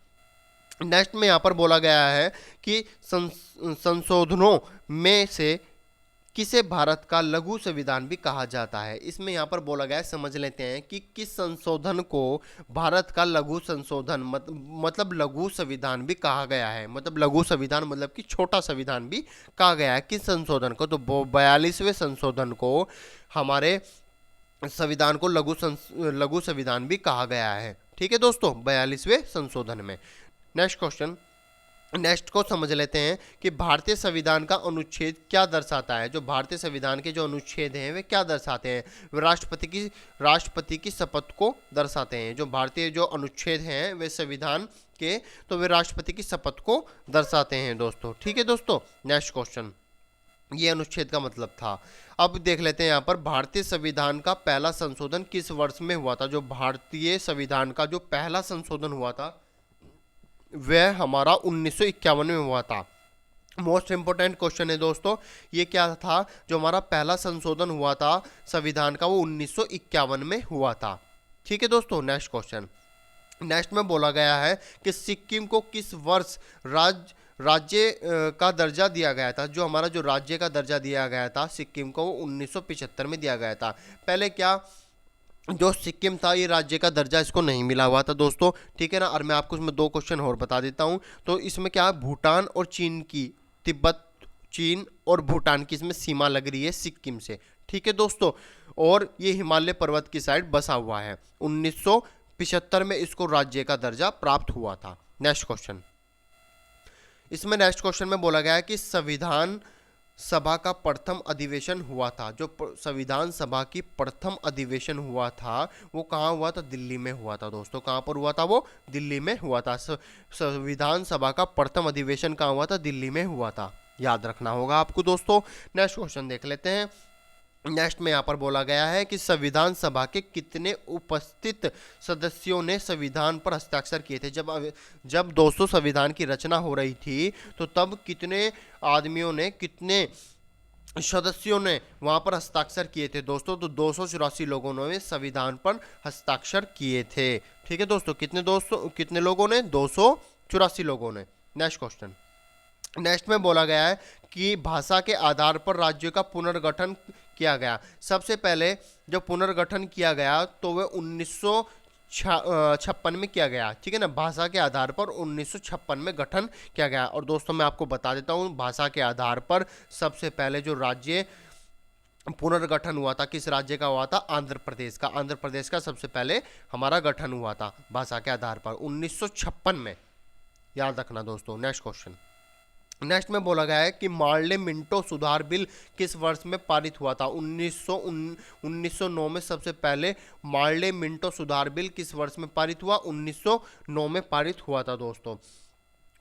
Speaker 1: नेक्स्ट में यहाँ पर बोला गया है कि संशोधनों में से किसे भारत का लघु संविधान भी कहा जाता है। इसमें यहाँ पर बोला गया है, समझ लेते हैं कि किस संशोधन को भारत का लघु संशोधन मतलब लघु संविधान भी कहा गया है। मतलब लघु संविधान मतलब कि छोटा संविधान भी कहा गया है। किस संशोधन को, तो 42वें संशोधन को हमारे संविधान को लघु संविधान भी कहा गया है। ठीक है दोस्तों, 42वें संशोधन में। नेक्स्ट क्वेश्चन, नेक्स्ट को समझ लेते हैं कि भारतीय संविधान का अनुच्छेद क्या दर्शाता है। जो भारतीय संविधान के जो अनुच्छेद हैं वे क्या दर्शाते हैं, वे राष्ट्रपति की शपथ को दर्शाते हैं। जो भारतीय जो अनुच्छेद हैं वे संविधान के, तो वे राष्ट्रपति की शपथ को दर्शाते हैं दोस्तों। ठीक है दोस्तों, नेक्स्ट क्वेश्चन, ये अनुच्छेद का मतलब था। अब देख लेते हैं यहाँ पर भारतीय संविधान का पहला संशोधन किस वर्ष में हुआ था। जो भारतीय संविधान का जो पहला संशोधन हुआ था वह हमारा 1951 में हुआ था। मोस्ट इंपोर्टेंट क्वेश्चन है दोस्तों, ये क्या था, जो हमारा पहला संशोधन हुआ था संविधान का वो 1951 में हुआ था। ठीक है दोस्तों, नेक्स्ट क्वेश्चन, नेक्स्ट में बोला गया है कि सिक्किम को किस वर्ष राज्य का दर्जा दिया गया था। जो हमारा जो राज्य का दर्जा दिया गया था सिक्किम को वो 1975 में दिया गया था। पहले क्या जो सिक्किम था ये राज्य का दर्जा इसको नहीं मिला हुआ था दोस्तों, ठीक है ना। और मैं आपको इसमें दो क्वेश्चन और बता देता हूँ। तो इसमें क्या है, भूटान और चीन की, तिब्बत, चीन और भूटान की इसमें सीमा लग रही है सिक्किम से, ठीक है दोस्तों। और ये हिमालय पर्वत की साइड बसा हुआ है। 1975 में इसको राज्य का दर्जा प्राप्त हुआ था। नेक्स्ट क्वेश्चन, इसमें नेक्स्ट क्वेश्चन में बोला गया है कि संविधान सभा का प्रथम अधिवेशन हुआ था। जो संविधान सभा की प्रथम अधिवेशन हुआ था वो कहाँ हुआ था, दिल्ली में हुआ था दोस्तों। कहाँ पर हुआ था वो, दिल्ली में हुआ था। संविधान सभा का प्रथम अधिवेशन कहाँ हुआ था, दिल्ली में हुआ था, याद रखना होगा आपको दोस्तों। नेक्स्ट क्वेश्चन देख लेते हैं। नेक्स्ट में यहाँ पर बोला गया है कि संविधान सभा के कितने उपस्थित सदस्यों ने संविधान पर हस्ताक्षर किए थे। जब दोस्तों संविधान की रचना हो रही थी तो तब कितने आदमियों ने, कितने सदस्यों ने वहां पर हस्ताक्षर किए थे दोस्तों, तो 284 लोगों ने संविधान पर हस्ताक्षर किए थे, ठीक है दोस्तों। कितने लोगों ने, 284 लोगों ने। नेक्स्ट क्वेश्चन, नेक्स्ट में बोला गया है कि भाषा के आधार पर राज्यों का पुनर्गठन किया गया। सबसे पहले जो पुनर्गठन किया गया तो वह 1956 में किया गया, ठीक है ना। भाषा के आधार पर 1956 में गठन किया गया। और दोस्तों मैं आपको बता देता हूँ, भाषा के आधार पर सबसे पहले जो राज्य पुनर्गठन हुआ था, किस राज्य का हुआ था, आंध्र प्रदेश का। आंध्र प्रदेश का सबसे पहले हमारा गठन हुआ था भाषा के आधार पर 1956 में, याद रखना दोस्तों। नेक्स्ट क्वेश्चन, नेक्स्ट में बोला गया है कि मार्ले मिंटो सुधार बिल किस वर्ष में पारित हुआ था। 1909 में सबसे पहले मार्ले मिंटो सुधार बिल किस वर्ष में पारित हुआ, 1909 में पारित हुआ था दोस्तों।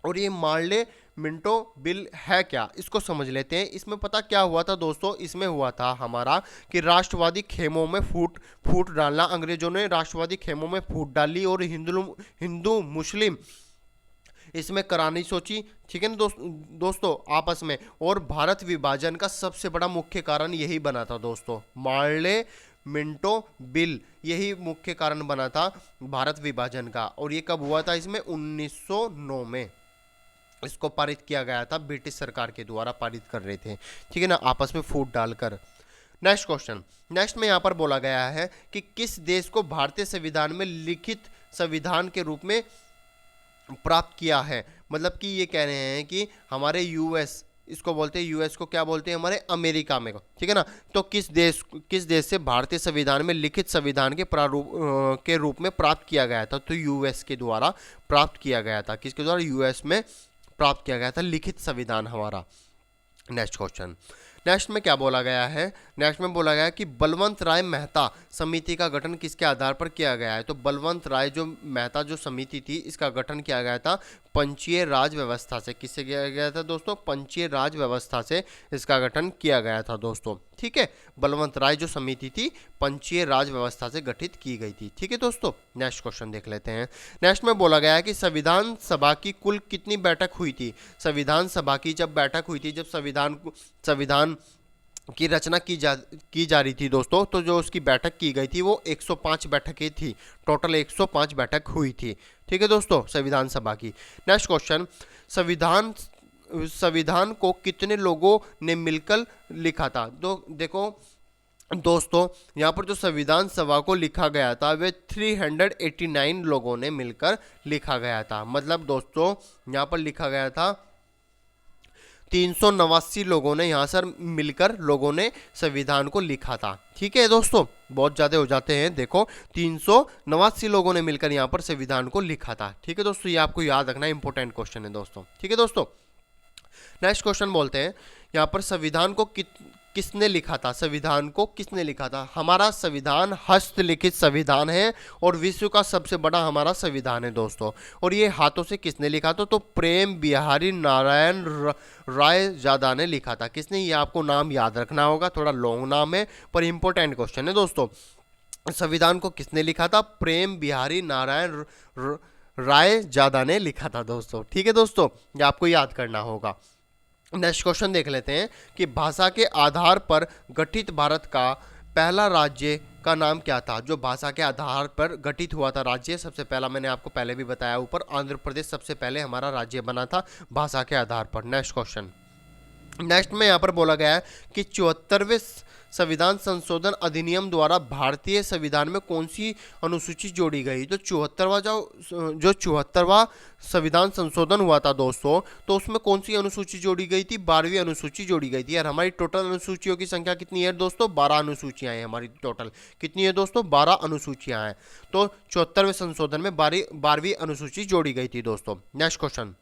Speaker 1: और ये मार्ले मिंटो बिल है क्या, इसको समझ लेते हैं। इसमें पता क्या हुआ था दोस्तों, इसमें हुआ था हमारा कि राष्ट्रवादी खेमों में फूट डालना। अंग्रेजों ने राष्ट्रवादी खेमों में फूट डाली और हिंदू मुस्लिम इसमें करानी सोची, ठीक है ना दोस्तों आपस में। और भारत विभाजन का सबसे बड़ा मुख्य कारण यही बना था दोस्तों, मार्ले मिंटो बिल, यही मुख्य कारण बना था भारत विभाजन का। और ये कब हुआ था, इसमें 1909 में इसको पारित किया गया था, ब्रिटिश सरकार के द्वारा पारित कर रहे थे, ठीक है ना, आपस में फूट डालकर। नेक्स्ट क्वेश्चन, नेक्स्ट में यहाँ पर बोला गया है कि किस देश को भारतीय संविधान में लिखित संविधान के रूप में प्राप्त किया है। मतलब कि ये कह रहे हैं कि हमारे यूएस, इसको बोलते हैं यूएस को क्या बोलते हैं, हमारे अमेरिका में, ठीक है ना। तो किस देश से भारतीय संविधान में लिखित संविधान के प्रारूप के रूप में प्राप्त किया गया था, तो यूएस के द्वारा प्राप्त किया गया था। किसके द्वारा, यूएस में प्राप्त किया गया था लिखित संविधान हमारा। नेक्स्ट क्वेश्चन, नेक्स्ट में क्या बोला गया है, नेक्स्ट में बोला गया है कि बलवंत राय मेहता समिति का गठन किसके आधार पर किया गया है। तो बलवंत राय जो मेहता जो समिति थी इसका गठन किया गया था पंचीय राज व्यवस्था से। किससे किया गया था दोस्तों, पंचीय राज व्यवस्था से इसका गठन किया गया था दोस्तों, ठीक है। बलवंत राय जो समिति थी पंचीय राज व्यवस्था से गठित की गई थी, ठीक है दोस्तों। नेक्स्ट क्वेश्चन देख लेते हैं। नेक्स्ट में बोला गया है कि संविधान सभा की कुल कितनी बैठक हुई थी। संविधान सभा की जब बैठक हुई थी, जब संविधान की रचना की जा रही थी दोस्तों, तो जो उसकी बैठक की गई थी वो 105 बैठकें थी, टोटल 105 बैठक हुई थी, ठीक है दोस्तों, संविधान सभा की। नेक्स्ट क्वेश्चन, संविधान को कितने लोगों ने मिलकर लिखा था। तो देखो दोस्तों, यहाँ पर जो संविधान सभा को लिखा गया था वे 389 लोगों ने मिलकर लिखा गया था। मतलब दोस्तों यहाँ पर लिखा गया था 389 लोगों ने यहाँ सर मिलकर लोगों ने संविधान को लिखा था, ठीक है दोस्तों। बहुत ज़्यादा हो जाते हैं, देखो 389 लोगों ने मिलकर यहाँ पर संविधान को लिखा था, ठीक है दोस्तों। ये आपको याद रखना इंपॉर्टेंट क्वेश्चन है दोस्तों, ठीक है दोस्तों। नेक्स्ट क्वेश्चन बोलते हैं यहाँ पर संविधान को किसने लिखा था। संविधान को किसने लिखा था। हमारा संविधान हस्तलिखित संविधान है और विश्व का सबसे बड़ा हमारा संविधान है दोस्तों। और ये हाथों से किसने लिखा था, तो प्रेम बिहारी नारायण रायजादा ने लिखा था। किसने, ये आपको नाम याद रखना होगा, थोड़ा लॉन्ग नाम है पर इंपॉर्टेंट क्वेश्चन है दोस्तों। संविधान को किसने लिखा था, प्रेम बिहारी नारायण रायजादा ने लिखा था दोस्तों, ठीक है दोस्तों, ये आपको याद करना होगा। नेक्स्ट क्वेश्चन देख लेते हैं कि भाषा के आधार पर गठित भारत का पहला राज्य का नाम क्या था। जो भाषा के आधार पर गठित हुआ था राज्य, सबसे पहला मैंने आपको पहले भी बताया ऊपर, आंध्र प्रदेश सबसे पहले हमारा राज्य बना था भाषा के आधार पर। नेक्स्ट क्वेश्चन, नेक्स्ट में यहाँ पर बोला गया है कि 74वें संविधान संशोधन अधिनियम द्वारा भारतीय संविधान में कौन सी अनुसूची जोड़ी गई। तो 74वां संविधान संशोधन हुआ था दोस्तों, तो उसमें कौन सी अनुसूची जोड़ी गई थी? 12वीं अनुसूची जोड़ी गई थी। और हमारी टोटल अनुसूचियों की संख्या कितनी है दोस्तों? 12 अनुसूचियां हैं हमारी टोटल। कितनी है दोस्तों? 12 अनुसूचियां हैं। तो 74वें संशोधन में 12वीं अनुसूची जोड़ी गई थी दोस्तों। नेक्स्ट क्वेश्चन,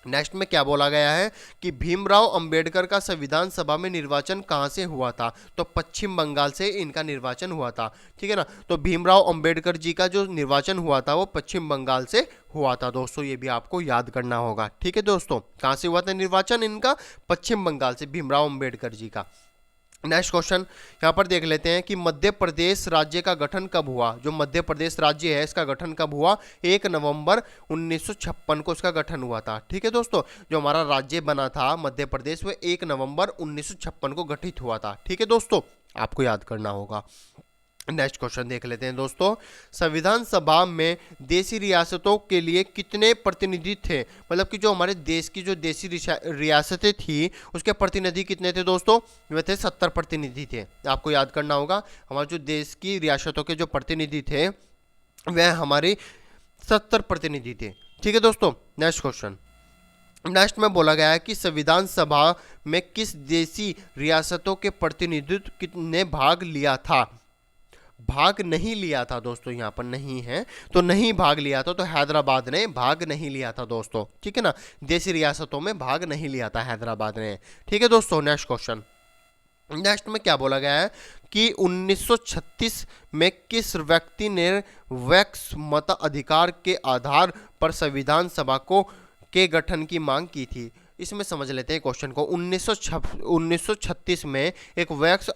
Speaker 1: नेक्स्ट में क्या बोला गया है कि भीमराव अंबेडकर का संविधान सभा में निर्वाचन कहां से हुआ था? तो पश्चिम बंगाल से इनका निर्वाचन हुआ था। ठीक है ना, तो भीमराव अंबेडकर जी का जो निर्वाचन हुआ था वो पश्चिम बंगाल से हुआ था दोस्तों, ये भी आपको याद करना होगा। ठीक है दोस्तों, कहां से हुआ था निर्वाचन इनका? पश्चिम बंगाल से, भीमराव अंबेडकर जी का। नेक्स्ट क्वेश्चन यहाँ पर देख लेते हैं कि मध्य प्रदेश राज्य का गठन कब हुआ। जो मध्य प्रदेश राज्य है इसका गठन कब हुआ? 1 नवंबर 1956 को इसका गठन हुआ था। ठीक है दोस्तों, जो हमारा राज्य बना था मध्य प्रदेश वह 1 नवंबर 1956 को गठित हुआ था। ठीक है दोस्तों, आपको याद करना होगा। नेक्स्ट क्वेश्चन देख लेते हैं दोस्तों, संविधान सभा में देशी रियासतों के लिए कितने प्रतिनिधि थे? मतलब कि जो हमारे देश की जो देशी रियासतें थी उसके प्रतिनिधि कितने थे दोस्तों? वे थे 70 प्रतिनिधि थे। आपको याद करना होगा, हमारे जो देश की रियासतों के जो प्रतिनिधि थे वह हमारे 70 प्रतिनिधि थे। ठीक है दोस्तों, नेक्स्ट क्वेश्चन, नेक्स्ट में बोला गया है कि संविधान सभा में किस देशी रियासतों के प्रतिनिधित्व ने भाग लिया था? भाग नहीं लिया था दोस्तों, यहाँ पर नहीं है तो नहीं भाग लिया था, तो हैदराबाद ने भाग नहीं लिया था दोस्तों। ठीक है ना, देशी रियासतों में भाग नहीं लिया था हैदराबाद ने। ठीक है दोस्तों, नेक्स्ट क्वेश्चन, नेक्स्ट में क्या बोला गया है कि 1936 में किस व्यक्ति ने वैक्स मताधिकार के आधार पर संविधान सभा के गठन की मांग की थी? इसमें समझ लेते हैं क्वेश्चन को। 1936 में एक वैक्स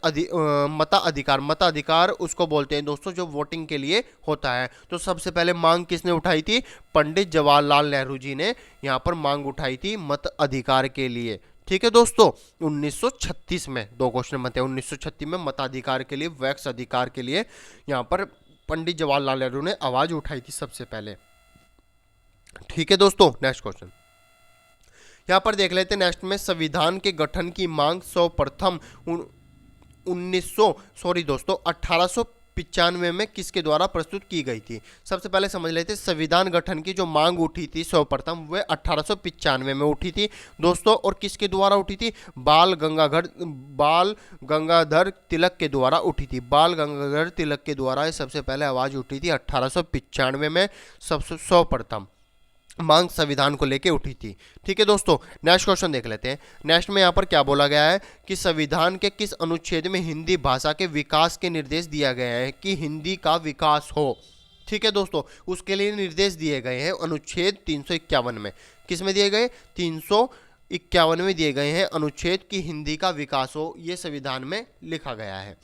Speaker 1: मताधिकार उसको बोलते हैं दोस्तों जो वोटिंग के लिए होता है। तो सबसे पहले मांग किसने उठाई थी? पंडित जवाहरलाल नेहरू जी ने यहाँ पर मांग उठाई थी मत अधिकार के लिए। ठीक है दोस्तों, 1936 में, दो क्वेश्चन बनते हैं। 1936 में मताधिकार के लिए, वैक्स अधिकार के लिए यहाँ पर पंडित जवाहरलाल नेहरू ने आवाज उठाई थी सबसे पहले। ठीक है दोस्तों, नेक्स्ट क्वेश्चन यहाँ पर देख लेते हैं। नेक्स्ट में संविधान के गठन की मांग सर्वप्रथम 1895 में किसके द्वारा प्रस्तुत की गई थी? सबसे पहले समझ लेते हैं संविधान गठन की जो मांग उठी थी सर्वप्रथम वह 1895 में उठी थी दोस्तों, और किसके द्वारा उठी थी? बाल गंगाधर तिलक के द्वारा उठी थी। बाल गंगाधर तिलक के द्वारा सबसे पहले आवाज उठी थी 1895 में सर्वप्रथम मांग संविधान को लेके उठी थी। ठीक है दोस्तों, नेक्स्ट क्वेश्चन देख लेते हैं। नेक्स्ट में यहाँ पर क्या बोला गया है कि संविधान के किस अनुच्छेद में हिंदी भाषा के विकास के निर्देश दिया गया है कि हिंदी का विकास हो? ठीक है दोस्तों, उसके लिए निर्देश दिए गए हैं अनुच्छेद 351 में। किस में दिए गए? 351 में दिए गए हैं अनुच्छेद की हिंदी का विकास हो, ये संविधान में लिखा गया है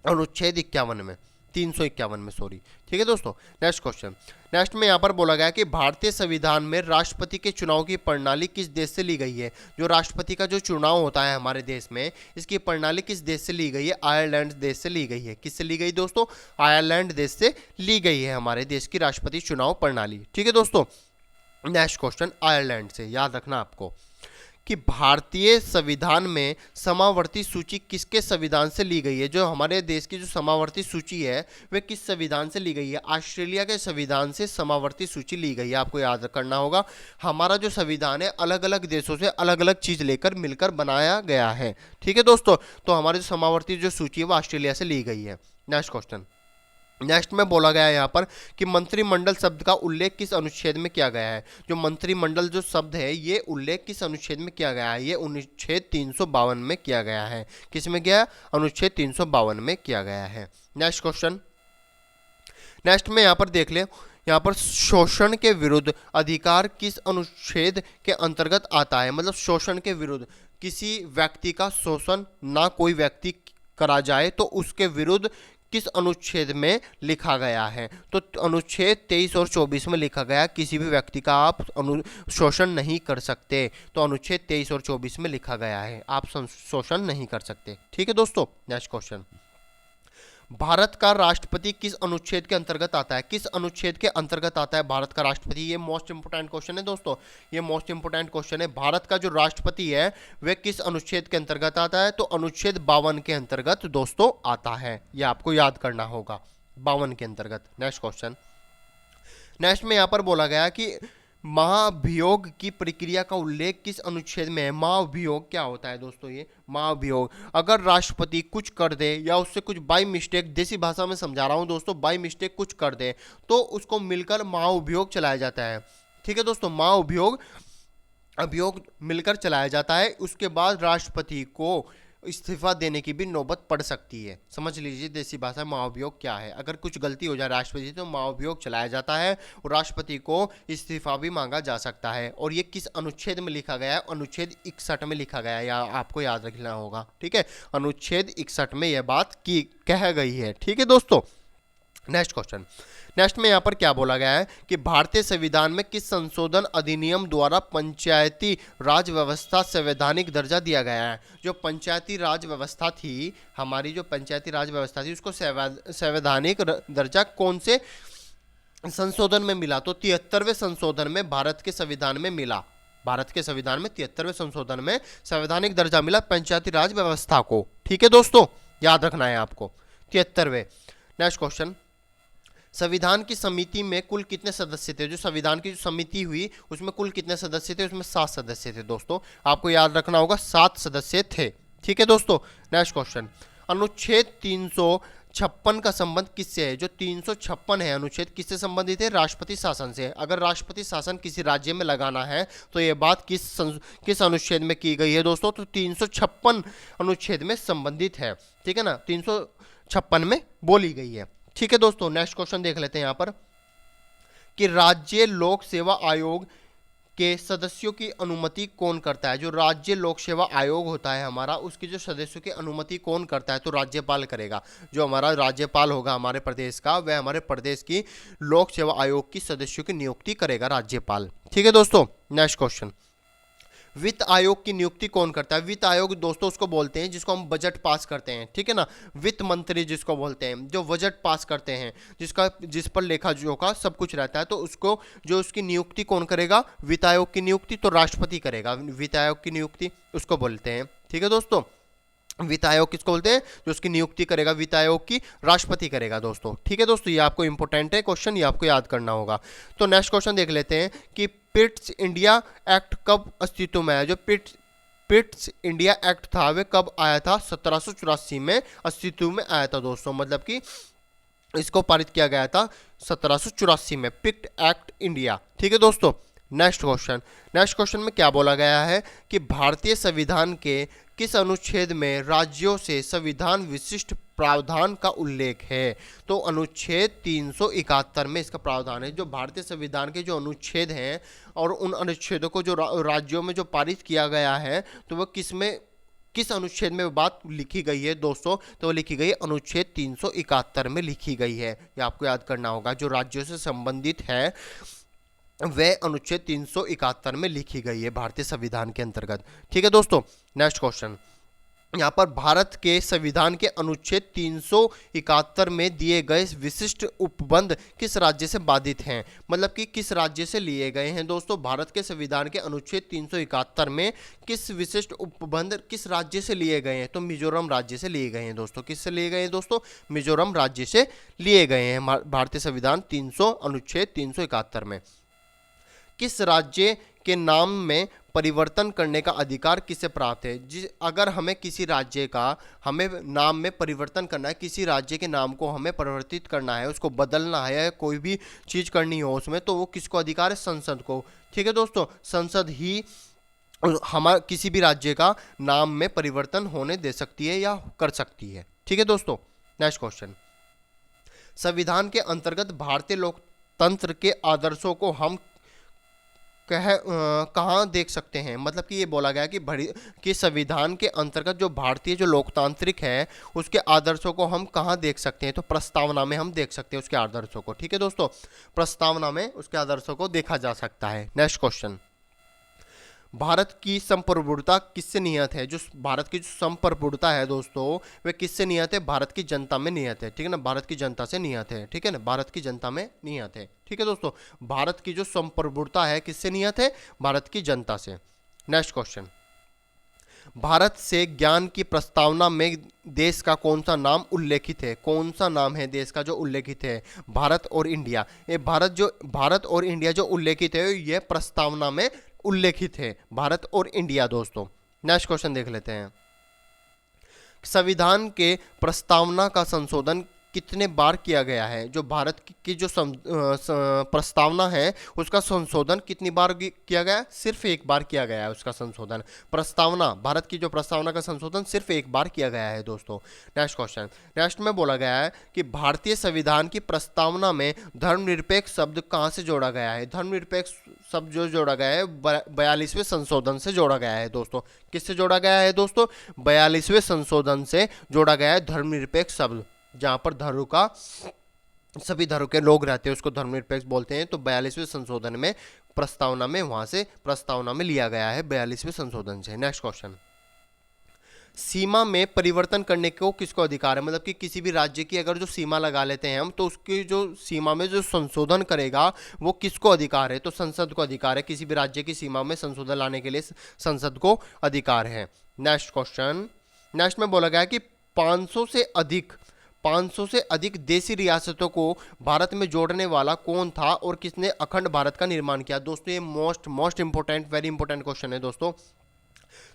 Speaker 1: अनुच्छेद 51 में, 351 में, सॉरी। ठीक है दोस्तों, नेक्स्ट क्वेश्चन, नेक्स्ट में यहाँ पर बोला गया कि भारतीय संविधान में राष्ट्रपति के चुनाव की प्रणाली किस देश से ली गई है? जो राष्ट्रपति का जो चुनाव होता है हमारे देश में, इसकी प्रणाली किस देश से ली गई है? आयरलैंड देश से ली गई है। किससे ली गई दोस्तों? आयरलैंड देश से ली गई है हमारे देश की राष्ट्रपति चुनाव प्रणाली। ठीक है दोस्तों, नेक्स्ट क्वेश्चन आयरलैंड से, याद रखना आपको कि भारतीय संविधान में समावर्ती सूची किसके संविधान से ली गई है? जो हमारे देश की जो समावर्ती सूची है वह किस संविधान से ली गई है? ऑस्ट्रेलिया के संविधान से समावर्ती सूची ली गई है। आपको याद करना होगा, हमारा जो संविधान है अलग अलग देशों से अलग अलग चीज लेकर मिलकर बनाया गया है। ठीक है दोस्तों, तो हमारी जो समावर्ती जो सूची है वो ऑस्ट्रेलिया से ली गई है। नेक्स्ट क्वेश्चन, नेक्स्ट में बोला गया है यहाँ पर कि मंत्रिमंडल शब्द का उल्लेख किस अनुच्छेद में किया गया है? जो मंत्रिमंडल जो शब्द है ये उल्लेख किस अनुच्छेद में किया गया है? ये अनुच्छेद 352 में किया गया है। किस में गया? अनुच्छेद 352 में किया गया है। नेक्स्ट क्वेश्चन, नेक्स्ट में यहाँ पर देख ले, यहाँ पर शोषण के विरुद्ध अधिकार किस अनुच्छेद के अंतर्गत आता है? मतलब शोषण के विरुद्ध, किसी व्यक्ति का शोषण ना कोई व्यक्ति करा जाए तो उसके विरुद्ध किस अनुच्छेद में लिखा गया है? तो अनुच्छेद 23 और 24 में लिखा गया किसी भी व्यक्ति का आप शोषण नहीं कर सकते। तो अनुच्छेद 23 और 24 में लिखा गया है आप शोषण नहीं कर सकते। ठीक है दोस्तों, नेक्स्ट क्वेश्चन, भारत का राष्ट्रपति किस अनुच्छेद के अंतर्गत आता है? किस अनुच्छेद के अंतर्गत आता है भारत का राष्ट्रपति? ये मोस्ट इंपोर्टेंट क्वेश्चन है दोस्तों, ये मोस्ट इंपोर्टेंट क्वेश्चन है। भारत का जो राष्ट्रपति है वह किस अनुच्छेद के अंतर्गत आता है? तो अनुच्छेद 52 के अंतर्गत दोस्तों आता है, ये आपको याद करना होगा, 52 के अंतर्गत। नेक्स्ट क्वेश्चन, नेक्स्ट में यहां पर बोला गया कि महाभियोग की प्रक्रिया का उल्लेख किस अनुच्छेद में है? महाभियोग क्या होता है दोस्तों? ये महाभियोग, अगर राष्ट्रपति कुछ कर दे या उससे कुछ बाई मिस्टेक, देसी भाषा में समझा रहा हूं दोस्तों, बाई मिस्टेक कुछ कर दे तो उसको मिलकर महाभियोग चलाया जाता है। ठीक है दोस्तों, महाभियोग अभियोग मिलकर चलाया जाता है। उसके बाद राष्ट्रपति को इस्तीफा देने की भी नौबत पड़ सकती है। समझ लीजिए देसी भाषा में महाभियोग क्या है। अगर कुछ गलती हो जाए राष्ट्रपति तो महाभियोग चलाया जाता है और राष्ट्रपति को इस्तीफा भी मांगा जा सकता है। और ये किस अनुच्छेद में लिखा गया है? अनुच्छेद 61 में लिखा गया है, या आपको याद रखना होगा। ठीक है, अनुच्छेद 61 में यह बात की कह गई है। ठीक है दोस्तों, नेक्स्ट क्वेश्चन, नेक्स्ट में यहाँ पर क्या बोला गया है कि भारतीय संविधान में किस संशोधन अधिनियम द्वारा पंचायती राज व्यवस्था संवैधानिक दर्जा दिया गया है? जो पंचायती राज व्यवस्था थी, हमारी जो पंचायती राज व्यवस्था थी, उसको संवैधानिक दर्जा कौन से संशोधन में मिला? तो 73वें संशोधन में भारत के संविधान में मिला। भारत के संविधान में 73वें संशोधन में संवैधानिक दर्जा मिला पंचायती राज व्यवस्था को। ठीक है दोस्तों, याद रखना है आपको, 73वें। नेक्स्ट क्वेश्चन, संविधान की समिति में कुल कितने सदस्य थे? जो संविधान की जो समिति हुई उसमें कुल कितने सदस्य थे? उसमें 7 सदस्य थे दोस्तों, आपको याद रखना होगा, 7 सदस्य थे। ठीक है दोस्तों, नेक्स्ट क्वेश्चन, अनुच्छेद 356 का संबंध किससे है? जो 356 है अनुच्छेद, किससे संबंधित है? राष्ट्रपति शासन से। अगर राष्ट्रपति शासन किसी राज्य में लगाना है तो यह बात किस अनुच्छेद में की गई है दोस्तों? तो 356 अनुच्छेद में संबंधित है। ठीक है ना, 356 में बोली गई है। ठीक है दोस्तों, नेक्स्ट क्वेश्चन देख लेते हैं यहां पर कि राज्य लोक सेवा आयोग के सदस्यों की अनुमति कौन करता है? जो राज्य लोक सेवा आयोग होता है हमारा, उसकी जो सदस्यों की अनुमति कौन करता है? तो राज्यपाल करेगा। जो हमारा राज्यपाल होगा हमारे प्रदेश का, वह हमारे प्रदेश की लोक सेवा आयोग की सदस्यों की नियुक्ति करेगा, राज्यपाल। ठीक है दोस्तों, नेक्स्ट क्वेश्चन, वित्त आयोग की नियुक्ति कौन करता है? वित्त आयोग दोस्तों उसको बोलते हैं जिसको हम बजट पास करते हैं। ठीक है ना, वित्त मंत्री जिसको बोलते हैं, जो बजट पास करते हैं, जिस पर लेखा जोखा सब कुछ रहता है, तो उसको जो उसकी नियुक्ति कौन करेगा? वित्त आयोग की नियुक्ति तो राष्ट्रपति करेगा। वित्त आयोग की नियुक्ति उसको बोलते हैं। ठीक है दोस्तों, वित्त आयोग किसको बोलते हैं? जो उसकी नियुक्ति करेगा वित्त आयोग की, राष्ट्रपति करेगा दोस्तों। ठीक है दोस्तों, ये आपको इंपॉर्टेंट है क्वेश्चन, ये आपको याद करना होगा। तो नेक्स्ट क्वेश्चन देख लेते हैं कि पिट्स इंडिया एक्ट कब अस्तित्व में आया? जो पिट्स इंडिया एक्ट था वह कब आया था? 1784 में अस्तित्व में आया था दोस्तों, मतलब कि इसको पारित किया गया था 1784 में, पिट एक्ट इंडिया। ठीक है दोस्तों, नेक्स्ट क्वेश्चन में क्या बोला गया है कि भारतीय संविधान के किस अनुच्छेद में राज्यों से संविधान विशिष्ट प्रावधान का उल्लेख है? तो अनुच्छेद 371 में इसका प्रावधान है। जो भारतीय संविधान के जो अनुच्छेद हैं और उन अनुच्छेदों को जो राज्यों में जो पारित किया गया है, तो वह किस अनुच्छेद में बात लिखी गई है दोस्तों? तो लिखी गई अनुच्छेद 371 में लिखी गई है, ये आपको याद करना होगा। जो राज्यों से संबंधित है वह अनुच्छेद 371 में लिखी गई है भारतीय संविधान के अंतर्गत। ठीक है दोस्तों, नेक्स्ट क्वेश्चन, यहाँ पर भारत के संविधान के अनुच्छेद 371 में दिए गए विशिष्ट उपबंध किस राज्य से बाधित हैं? मतलब कि किस राज्य से लिए गए हैं दोस्तों? भारत के संविधान के अनुच्छेद 371 में किस विशिष्ट उपबंध किस राज्य से लिए गए हैं? तो मिजोरम राज्य से लिए गए हैं दोस्तों। किससे लिए गए हैं दोस्तों? मिजोरम राज्य से लिए गए हैं भारतीय संविधान अनुच्छेद 371 में। किस राज्य के नाम में परिवर्तन करने का अधिकार किसे प्राप्त है? अगर हमें किसी राज्य का हमें नाम में परिवर्तन करना है, किसी राज्य के नाम को हमें परिवर्तित करना है, उसको बदलना है या कोई भी चीज़ करनी हो उसमें, तो वो किसको अधिकार है? संसद को। ठीक है दोस्तों, संसद ही हमारे किसी भी राज्य का नाम में परिवर्तन होने दे सकती है या कर सकती है। ठीक है दोस्तों, नेक्स्ट क्वेश्चन, संविधान के अंतर्गत भारतीय लोकतंत्र के आदर्शों को हम कहाँ देख सकते हैं? मतलब कि ये बोला गया कि संविधान के अंतर्गत जो भारतीय जो लोकतांत्रिक है उसके आदर्शों को हम कहाँ देख सकते हैं? तो प्रस्तावना में हम देख सकते हैं उसके आदर्शों को। ठीक है दोस्तों, प्रस्तावना में उसके आदर्शों को देखा जा सकता है। नेक्स्ट क्वेश्चन, भारत की संप्रभुता किससे नियत है? जो भारत की जो संप्रभुता है दोस्तों, वे किससे नियत है? भारत की जनता में नियत है, ठीक है ना, भारत की जनता से नियत है, ठीक है ना, भारत की जनता में नियत है, ठीक है दोस्तों। भारत की जो संप्रभुता है किससे नियत है? भारत की जनता से। नेक्स्ट क्वेश्चन, भारत से ज्ञान की प्रस्तावना में देश का कौन सा नाम उल्लेखित है? कौन सा नाम है देश का जो उल्लेखित है? भारत और इंडिया। ये भारत और इंडिया जो उल्लेखित है ये प्रस्तावना में उल्लेखित है, भारत और इंडिया दोस्तों। नेक्स्ट क्वेश्चन देख लेते हैं, संविधान के प्रस्तावना का संशोधन कितने बार किया गया है? जो भारत की जो प्रस्तावना है उसका संशोधन कितनी बार किया गया है? सिर्फ एक बार किया गया है उसका संशोधन। प्रस्तावना, भारत की जो प्रस्तावना का संशोधन सिर्फ एक बार किया गया है दोस्तों। नेक्स्ट क्वेश्चन, नेक्स्ट में बोला गया है कि भारतीय संविधान की प्रस्तावना में धर्मनिरपेक्ष शब्द कहाँ से जोड़ा गया है? धर्मनिरपेक्ष शब्द जो जोड़ा गया है 42वें संशोधन से जोड़ा गया है दोस्तों। किससे जोड़ा गया है दोस्तों? 42वें संशोधन से जोड़ा गया है धर्मनिरपेक्ष शब्द। जहां पर धर्म का सभी धर्म के लोग रहते हैं उसको धर्मनिरपेक्ष बोलते हैं। तो 42वें संशोधन में प्रस्तावना में वहां से प्रस्तावना में लिया गया है 42वें संशोधन से। नेक्स्ट क्वेश्चन, सीमा में परिवर्तन करने को किसको अधिकार है? मतलब कि किसी भी राज्य की अगर जो सीमा लगा लेते हैं हम तो उसकी जो सीमा में जो संशोधन करेगा वो किसको अधिकार है? तो संसद को अधिकार है। किसी भी राज्य की सीमा में संशोधन लाने के लिए संसद को अधिकार है। नेक्स्ट क्वेश्चन, नेक्स्ट में बोला गया कि 500 से अधिक देशी रियासतों को भारत में जोड़ने वाला कौन था और किसने अखंड भारत का निर्माण किया? दोस्तों ये most important, very important question है दोस्तों।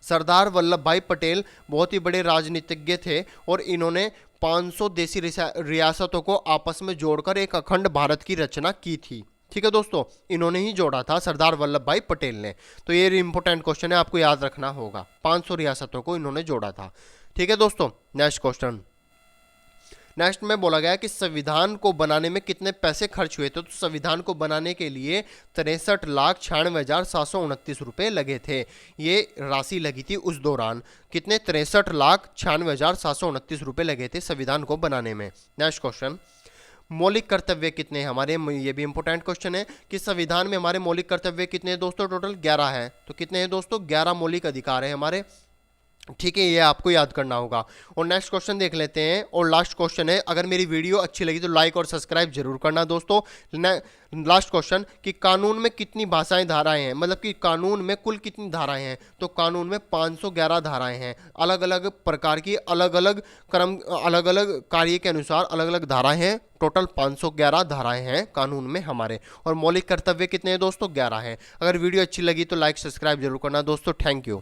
Speaker 1: सरदार वल्लभ भाई पटेल बहुत ही बड़े राजनीतिज्ञ थे और इन्होंने 500 देशी रियासतों को आपस में जोड़कर एक अखंड भारत की रचना की थी, ठीक है दोस्तों। इन्होंने ही जोड़ा था, सरदार वल्लभ भाई पटेल ने। तो ये इंपोर्टेंट क्वेश्चन है, आपको याद रखना होगा। 500 रियासतों को इन्होंने जोड़ा था, ठीक है दोस्तों। नेक्स्ट क्वेश्चन, नेक्स्ट में बोला गया कि संविधान को बनाने में कितने पैसे खर्च हुए थे? तो संविधान को बनाने के लिए 63,96,729 रुपए लगे थे। ये राशि लगी थी उस दौरान। कितने? 63,96,729 रुपए लगे थे संविधान को बनाने में। नेक्स्ट क्वेश्चन, मौलिक कर्तव्य कितने हैं हमारे? ये भी इंपोर्टेंट क्वेश्चन है कि संविधान में हमारे मौलिक कर्तव्य कितने हैं दोस्तों? टोटल 11 है। तो कितने हैं दोस्तों? 11 मौलिक अधिकार है हमारे, ठीक है, ये आपको याद करना होगा। और नेक्स्ट क्वेश्चन देख लेते हैं, और लास्ट क्वेश्चन है, अगर मेरी वीडियो अच्छी लगी तो लाइक और सब्सक्राइब जरूर करना दोस्तों। लास्ट क्वेश्चन कि कानून में कितनी भाषाएं, धाराएं हैं? मतलब कि कानून में कुल कितनी धाराएं हैं? तो कानून में 511 धाराएं हैं, अलग अलग प्रकार की, अलग अलग क्रम, अलग अलग कार्य के अनुसार अलग अलग धाराएं हैं। टोटल 511 धाराएं हैं कानून में हमारे। और मौलिक कर्तव्य कितने हैं दोस्तों? 11 हैं। अगर वीडियो अच्छी लगी तो लाइक सब्सक्राइब जरूर करना दोस्तों। Thank you.